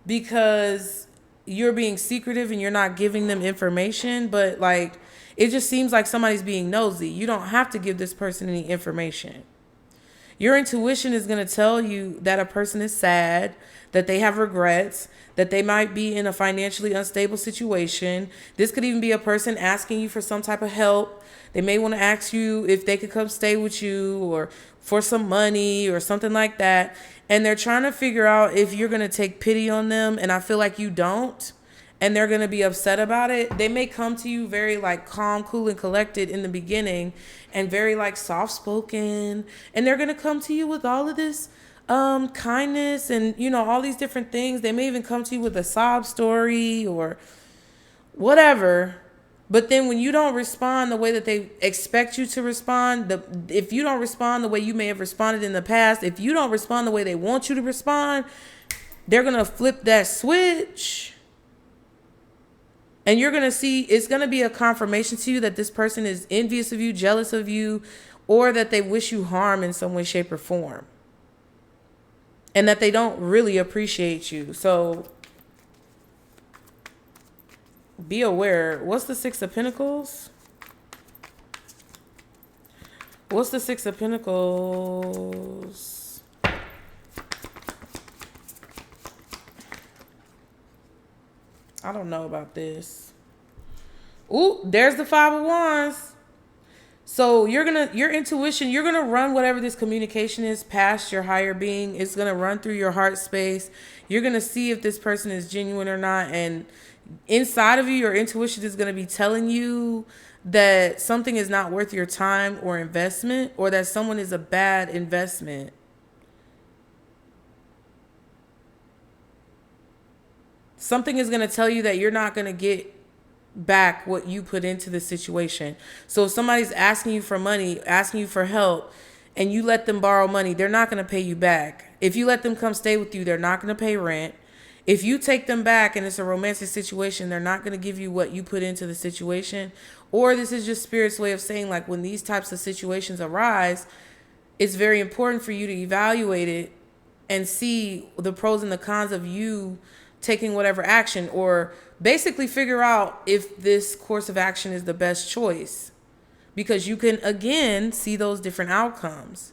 because you're being secretive and you're not giving them information. But like, it just seems like somebody's being nosy. You don't have to give this person any information. Your intuition is going to tell you that a person is sad, that they have regrets, that they might be in a financially unstable situation. This could even be a person asking you for some type of help. They may want to ask you if they could come stay with you or for some money or something like that. And they're trying to figure out if you're going to take pity on them. And I feel like you don't. And they're going to be upset about it. They may come to you very like calm, cool, and collected in the beginning and very like soft spoken. And they're going to come to you with all of this kindness and, you know, all these different things. They may even come to you with a sob story or whatever. But then when you don't respond the way that they expect you to respond, if you don't respond the way you may have responded in the past, if you don't respond the way they want you to respond, they're going to flip that switch. And you're going to see, it's going to be a confirmation to you that this person is envious of you, jealous of you, or that they wish you harm in some way, shape, or form. And that they don't really appreciate you. So be aware. What's the 6 of Pentacles? What's the 6 of Pentacles? I don't know about this. Ooh, there's the 5 of Wands. So your intuition, you're going to run whatever this communication is past your higher being. It's going to run through your heart space. You're going to see if this person is genuine or not. And inside of you, your intuition is going to be telling you that something is not worth your time or investment, or that someone is a bad investment. Something is going to tell you that you're not going to get back what you put into the situation. So if somebody's asking you for money, asking you for help, and you let them borrow money, they're not going to pay you back. If you let them come stay with you, they're not going to pay rent. If you take them back and it's a romantic situation, they're not going to give you what you put into the situation. Or this is just Spirit's way of saying, like, when these types of situations arise, it's very important for you to evaluate it and see the pros and the cons of you taking whatever action, or basically figure out if this course of action is the best choice, because you can again see those different outcomes.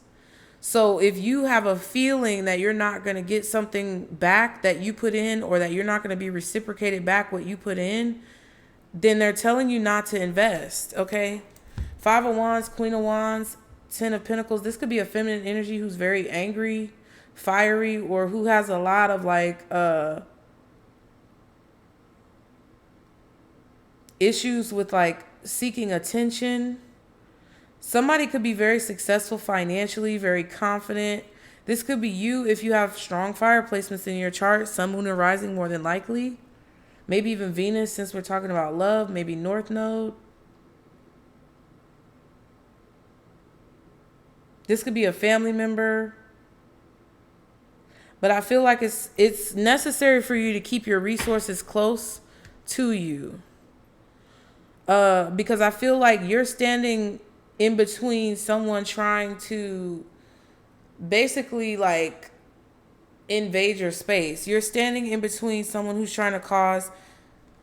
So if you have a feeling that you're not going to get something back that you put in, or that you're not going to be reciprocated back what you put in, then they're telling you not to invest. Okay. 5 of Wands, Queen of Wands, 10 of Pentacles. This could be a feminine energy who's very angry, fiery or who has a lot of like issues with like seeking attention. Somebody could be very successful financially, very confident. This could be you if you have strong fire placements in your chart, sun, moon, and rising more than likely. Maybe even Venus, since we're talking about love, maybe North Node. This could be a family member. But I feel like it's necessary for you to keep your resources close to you. Because I feel like you're standing in between someone trying to basically like invade your space. You're standing in between someone who's trying to cause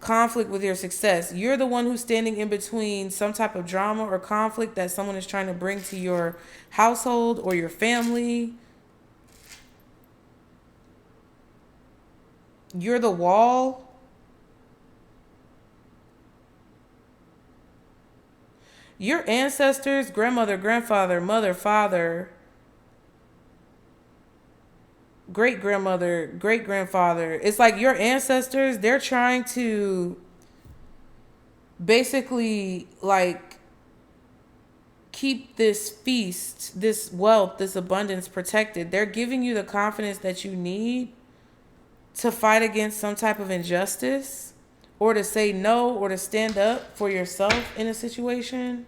conflict with your success. You're the one who's standing in between some type of drama or conflict that someone is trying to bring to your household or your family. You're the wall. Your ancestors, grandmother, grandfather, mother, father, great grandmother, great grandfather. It's like your ancestors, they're trying to basically like keep this feast, this wealth, this abundance protected. They're giving you the confidence that you need to fight against some type of injustice or to say no or to stand up for yourself in a situation.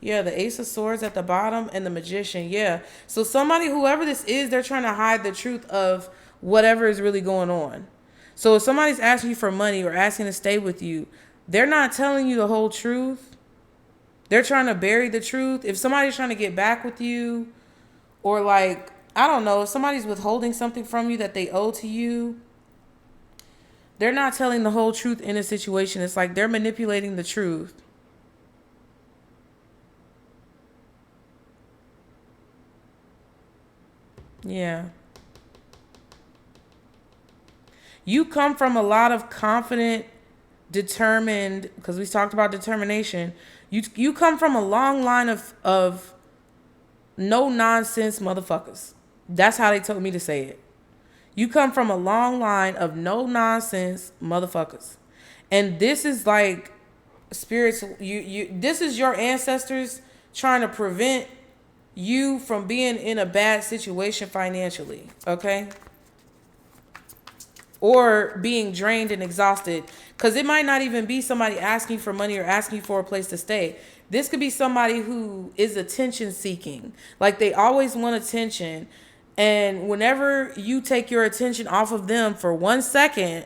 Yeah, the Ace of Swords at the bottom and the Magician. Yeah. So somebody, whoever this is, they're trying to hide the truth of whatever is really going on. So if somebody's asking you for money or asking to stay with you, they're not telling you the whole truth. They're trying to bury the truth. If somebody's trying to get back with you or like, I don't know, if somebody's withholding something from you that they owe to you, they're not telling the whole truth in a situation. It's like they're manipulating the truth. Yeah. You come from a lot of confident, determined, because we talked about determination. You come from a long line of no nonsense motherfuckers. That's how they told me to say it. You come from a long line of no nonsense motherfuckers. And this is like spirits, this is your ancestors trying to prevent you from being in a bad situation financially, okay? Or being drained and exhausted. Because it might not even be somebody asking for money or asking for a place to stay. This could be somebody who is attention seeking. Like they always want attention. And whenever you take your attention off of them for 1 second,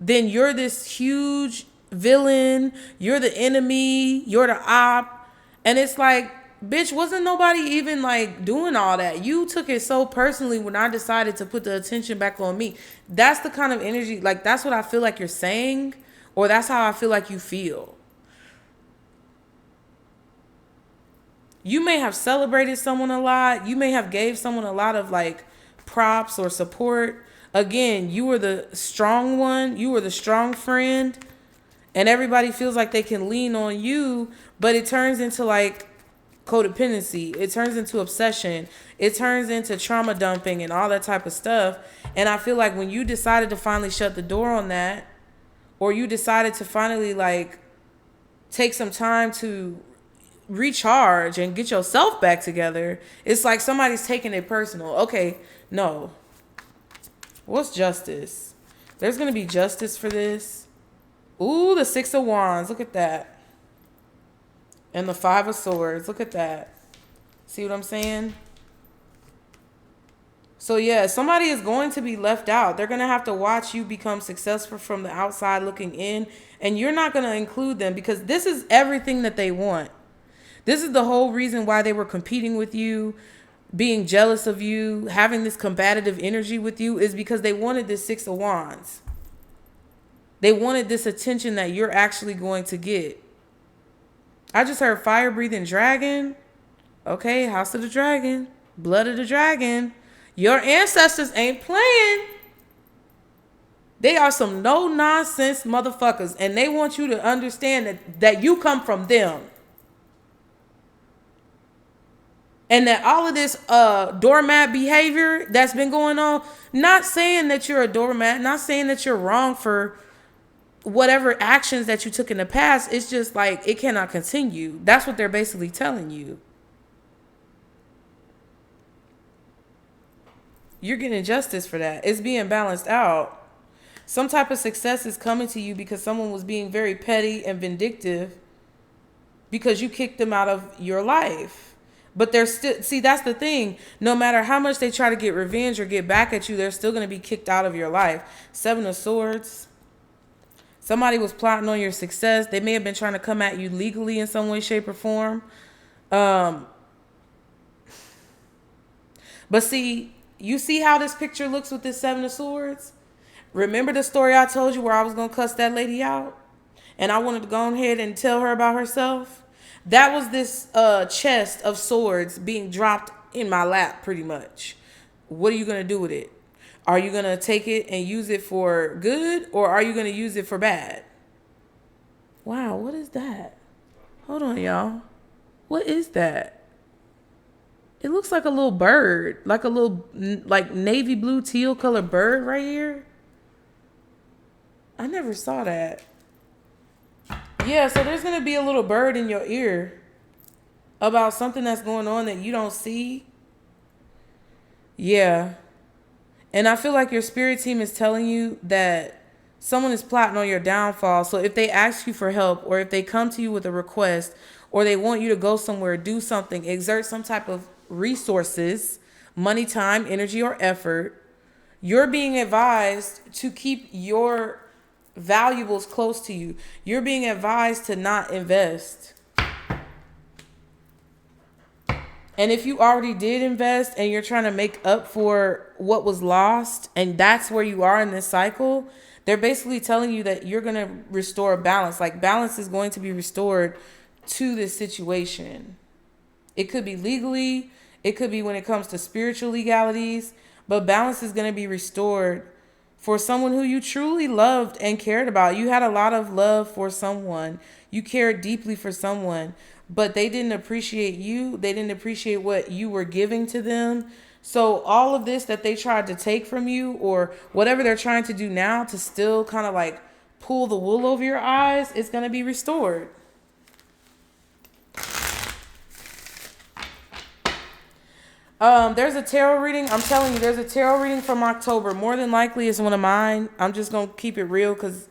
then you're this huge villain. You're the enemy. You're the op. And it's like, bitch, wasn't nobody even like doing all that? You took it so personally when I decided to put the attention back on me. That's the kind of energy, like that's what I feel like you're saying, or that's how I feel like you feel. You may have celebrated someone a lot. You may have gave someone a lot of like props or support. Again, you were the strong one. You were the strong friend. And everybody feels like they can lean on you, but it turns into like codependency. It turns into obsession. It turns into trauma dumping and all that type of stuff. And I feel like when you decided to finally shut the door on that, or you decided to finally like take some time to recharge and get yourself back together, it's like somebody's taking it personal. Okay, no. What's justice? There's going to be justice for this. Ooh, the Six of Wands. Look at that. And the Five of Swords. Look at that. See what I'm saying? So yeah, somebody is going to be left out. They're going to have to watch you become successful from the outside looking in. And you're not going to include them because this is everything that they want. This is the whole reason why they were competing with you, being jealous of you, having this combative energy with you, is because they wanted this Six of Wands. They wanted this attention that you're actually going to get. I just heard fire breathing dragon. Okay, House of the Dragon, blood of the dragon. Your ancestors ain't playing. They are some no nonsense motherfuckers, and they want you to understand that you come from them. And that all of this doormat behavior that's been going on, not saying that you're a doormat, not saying that you're wrong for whatever actions that you took in the past. It's just like it cannot continue. That's what they're basically telling you. You're getting justice for that. It's being balanced out. Some type of success is coming to you because someone was being very petty and vindictive because you kicked them out of your life. But they're still, see, that's the thing. No matter how much they try to get revenge or get back at you, they're still going to be kicked out of your life. 7 of Swords. Somebody was plotting on your success. They may have been trying to come at you legally in some way, shape, or form. But see, you see how this picture looks with this 7 of Swords? Remember the story I told you where I was going to cuss that lady out? And I wanted to go ahead and tell her about herself? That was this chest of swords being dropped in my lap, pretty much. What are you going to do with it? Are you going to take it and use it for good? Or are you going to use it for bad? Wow, what is that? Hold on, y'all. What is that? It looks like a little bird. Like a little, like navy blue teal color bird right here. I never saw that. Yeah, so there's going to be a little bird in your ear about something that's going on that you don't see. Yeah. And I feel like your spirit team is telling you that someone is plotting on your downfall. So if they ask you for help, or if they come to you with a request, or they want you to go somewhere, do something, exert some type of resources, money, time, energy, or effort, you're being advised to keep your valuables close to you. You're being advised to not invest. And if you already did invest and you're trying to make up for what was lost, and that's where you are in this cycle, they're basically telling you that you're going to restore balance. Like balance is going to be restored to this situation. It could be legally, it could be when it comes to spiritual legalities, but balance is going to be restored for someone who you truly loved and cared about. You had a lot of love for someone. You cared deeply for someone, but they didn't appreciate you. They didn't appreciate what you were giving to them. So all of this that they tried to take from you, or whatever they're trying to do now to still kind of like pull the wool over your eyes, it's going to be restored. There's a tarot reading. I'm telling you, there's a tarot reading from October. More than likely it's one of mine. I'm just going to keep it real because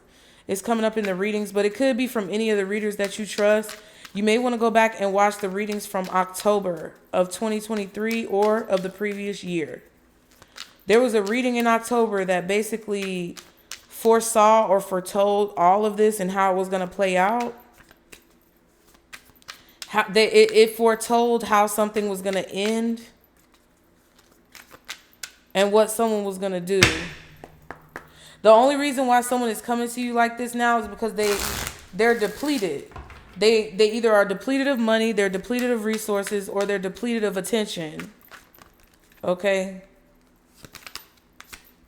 it's coming up in the readings, but it could be from any of the readers that you trust. You may want to go back and watch the readings from October of 2023 or of the previous year. There was a reading in October that basically foresaw or foretold all of this and how it was going to play out. It foretold how something was going to end and what someone was going to do. The only reason why someone is coming to you like this now is because they're depleted. They either are depleted of money, they're depleted of resources, or they're depleted of attention. Okay?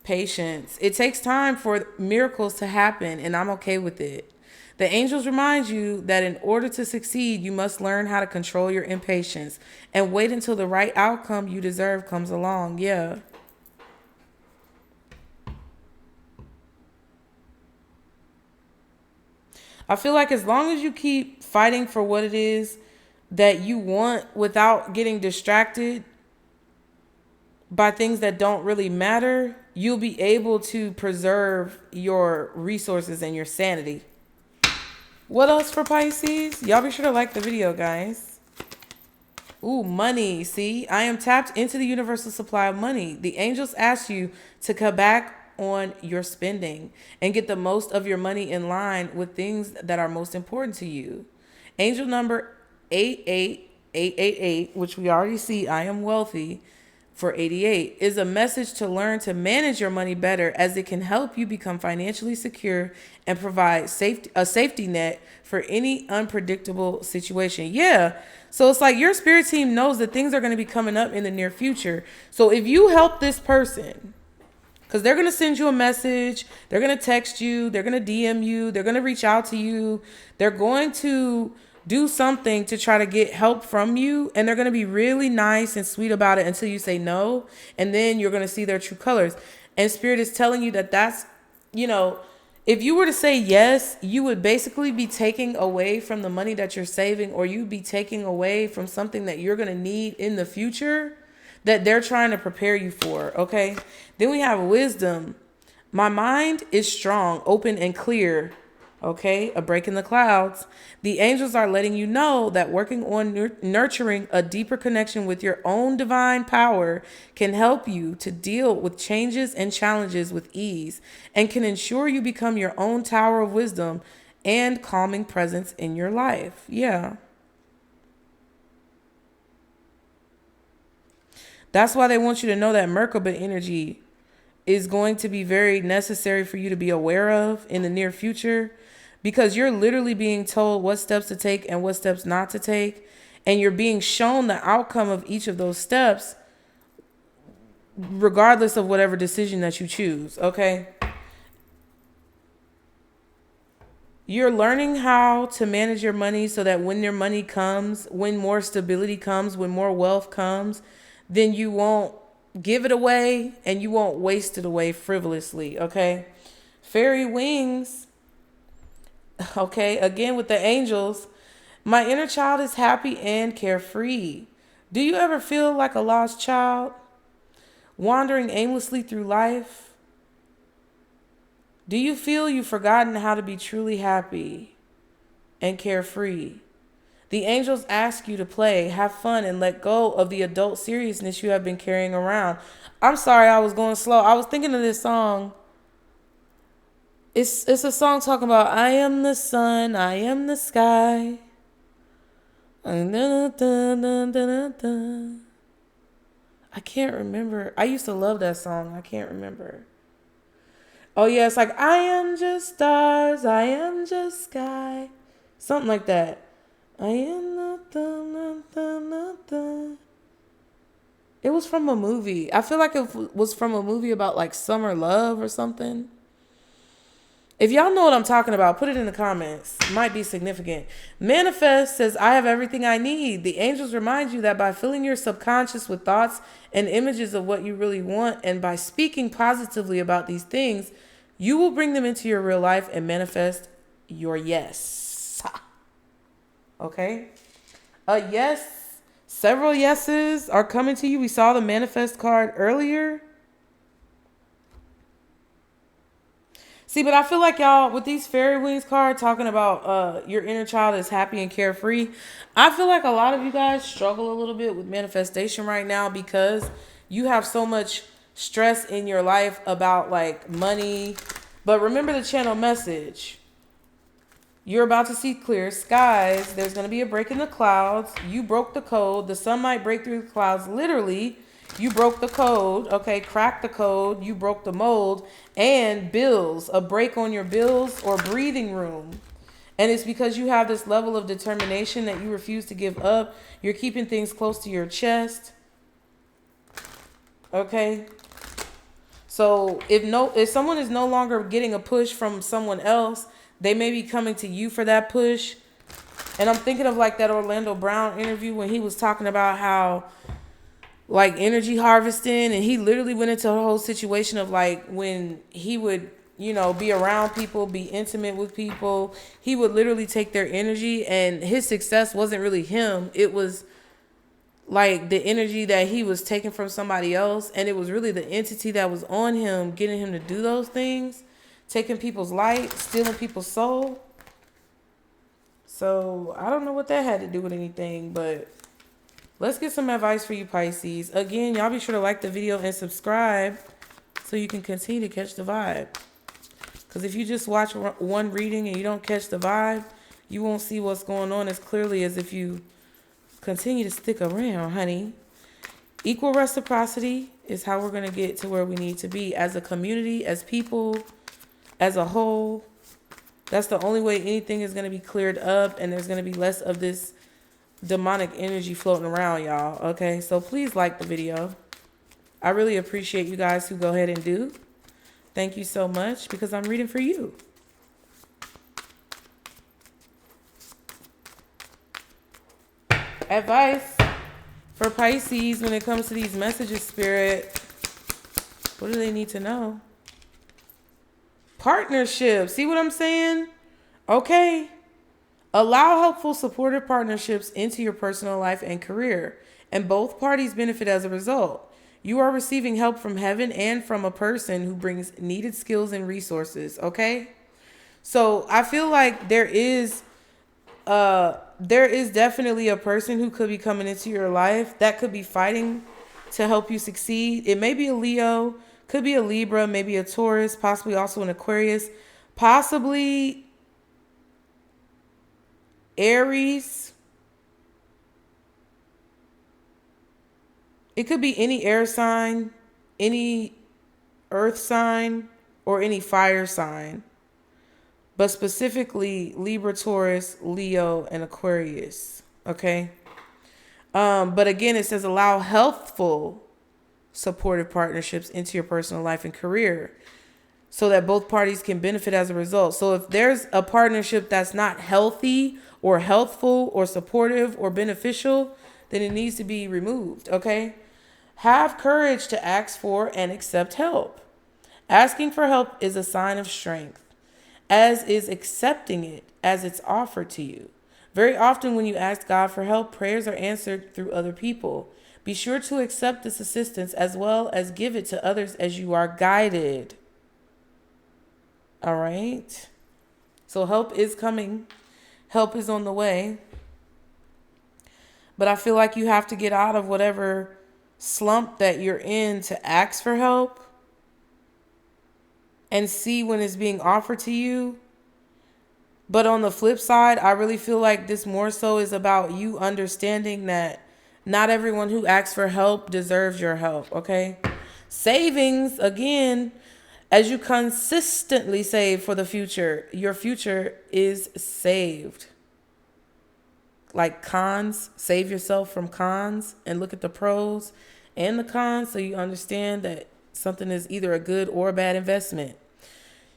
Patience. It takes time for miracles to happen, and I'm okay with it. The angels remind you that in order to succeed, you must learn how to control your impatience and wait until the right outcome you deserve comes along. Yeah. I feel like as long as you keep fighting for what it is that you want without getting distracted by things that don't really matter, you'll be able to preserve your resources and your sanity. What else for Pisces? Y'all be sure to like the video, guys. Ooh, money. See, I am tapped into the universal supply of money. The angels ask you to cut back on your spending and get the most of your money in line with things that are most important to you. Angel number 88888, which we already see, I am wealthy, for 88, is a message to learn to manage your money better, as it can help you become financially secure and provide a safety net for any unpredictable situation. Yeah. So it's like your spirit team knows that things are going to be coming up in the near future. So if you help this person, because they're going to send you a message, they're going to text you, they're going to DM you, they're going to reach out to you, they're going to do something to try to get help from you, and they're going to be really nice and sweet about it until you say no, and then you're going to see their true colors. And Spirit is telling you that that's, you know, if you were to say yes, you would basically be taking away from the money that you're saving, or you'd be taking away from something that you're going to need in the future that they're trying to prepare you for, okay? Then we have wisdom. My mind is strong, open, and clear. Okay, a break in the clouds. The angels are letting you know that working on nurturing a deeper connection with your own divine power can help you to deal with changes and challenges with ease, and can ensure you become your own tower of wisdom and calming presence in your life. Yeah. That's why they want you to know that Merkaba energy is going to be very necessary for you to be aware of in the near future, because you're literally being told what steps to take and what steps not to take. And you're being shown the outcome of each of those steps, regardless of whatever decision that you choose. Okay. You're learning how to manage your money so that when your money comes, when more stability comes, when more wealth comes, then you won't give it away and you won't waste it away frivolously. Okay. Fairy wings. Okay, again with the angels, my inner child is happy and carefree. Do you ever feel like a lost child, wandering aimlessly through life? Do you feel you've forgotten how to be truly happy and carefree? The angels ask you to play, have fun, and let go of the adult seriousness you have been carrying around. I'm sorry, I was going slow. I was thinking of this song. It's a song talking about I am the sun, I am the sky. I can't remember. I used to love that song. I can't remember. Oh yeah, it's like I am just stars, I am just sky. Something like that. I am nothing. It was from a movie. I feel like it was from a movie about like summer love or something. If y'all know what I'm talking about, put it in the comments. It might be significant. Manifest says, I have everything I need. The angels remind you that by filling your subconscious with thoughts and images of what you really want, and by speaking positively about these things, you will bring them into your real life and manifest your yes. Okay? A yes. Several yeses are coming to you. We saw the manifest card earlier. See, but I feel like y'all, with these fairy wings card talking about your inner child is happy and carefree, I feel like a lot of you guys struggle a little bit with manifestation right now because you have so much stress in your life about like money. But remember the channel message. You're about to see clear skies. There's going to be a break in the clouds. You broke the code. The sun might break through the clouds. Literally, you broke the code. Okay, crack the code. You broke the mold. And bills, a break on your bills or breathing room. And it's because you have this level of determination that you refuse to give up. You're keeping things close to your chest. Okay. So if someone is no longer getting a push from someone else, they may be coming to you for that push. And I'm thinking of like that Orlando Brown interview when he was talking about how like energy harvesting, and he literally went into a whole situation of like when he would, you know, be around people, be intimate with people, he would literally take their energy, and his success wasn't really him. It was like the energy that he was taking from somebody else, and it was really the entity that was on him, getting him to do those things, taking people's light, stealing people's soul. So I don't know what that had to do with anything, but let's get some advice for you Pisces. Again, y'all be sure to like the video and subscribe so you can continue to catch the vibe. Because if you just watch one reading and you don't catch the vibe, you won't see what's going on as clearly as if you continue to stick around, honey. Equal reciprocity is how we're going to get to where we need to be as a community, as people, as a whole. That's the only way anything is going to be cleared up, and there's going to be less of this demonic energy floating around, y'all. Okay, so please like the video. I really appreciate you guys who go ahead and do. Thank you so much, because I'm reading for you. Advice for Pisces when it comes to these messages, Spirit. What do they need to know? Partnership. See what I'm saying? Okay. Allow helpful, supportive partnerships into your personal life and career, and both parties benefit as a result. You are receiving help from heaven and from a person who brings needed skills and resources, okay? So I feel like there is definitely a person who could be coming into your life that could be fighting to help you succeed. It may be a Leo, could be a Libra, maybe a Taurus, possibly also an Aquarius, possibly Aries. It could be any air sign, any earth sign, or any fire sign. But specifically Libra, Taurus, Leo, and Aquarius. Okay? But again, it says allow healthful, supportive partnerships into your personal life and career so that both parties can benefit as a result. So if there's a partnership that's not healthy or healthful or supportive or beneficial, then it needs to be removed, okay? Have courage to ask for and accept help. Asking for help is a sign of strength, as is accepting it as it's offered to you. Very often when you ask God for help, prayers are answered through other people. Be sure to accept this assistance as well as give it to others as you are guided. All right? So help is coming. Help is on the way. But I feel like you have to get out of whatever slump that you're in to ask for help and see when it's being offered to you. But on the flip side, I really feel like this more so is about you understanding that not everyone who asks for help deserves your help, okay? Savings, again, as you consistently save for the future, your future is saved. Like cons, save yourself from cons and look at the pros and the cons so you understand that something is either a good or a bad investment.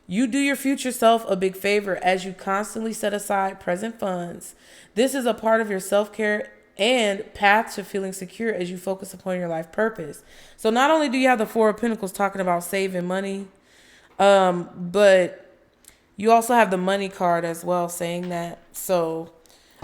You do your future self a big favor as you constantly set aside present funds. This is a part of your self-care and path to feeling secure as you focus upon your life purpose. So not only do you have the Four of Pentacles talking about saving money, but you also have the money card as well saying that. So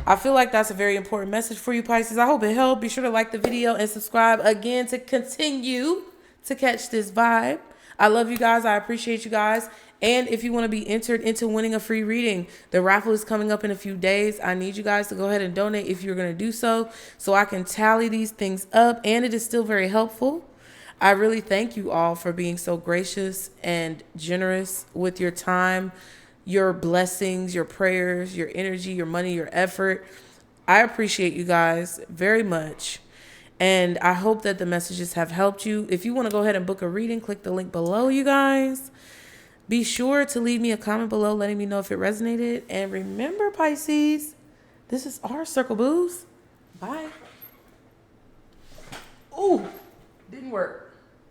I feel like that's a very important message for you, Pisces. I hope it helped. Be sure to like the video and subscribe again to continue to catch this vibe. I love you guys. I appreciate you guys. And if you want to be entered into winning a free reading, the raffle is coming up in a few days. I need you guys to go ahead and donate if you're going to do so I can tally these things up. And it is still very helpful. I really thank you all for being so gracious and generous with your time, your blessings, your prayers, your energy, your money, your effort. I appreciate you guys very much. And I hope that the messages have helped you. If you want to go ahead and book a reading, click the link below, you guys. Be sure to leave me a comment below letting me know if it resonated. And remember, Pisces, this is our Circle Booze. Bye.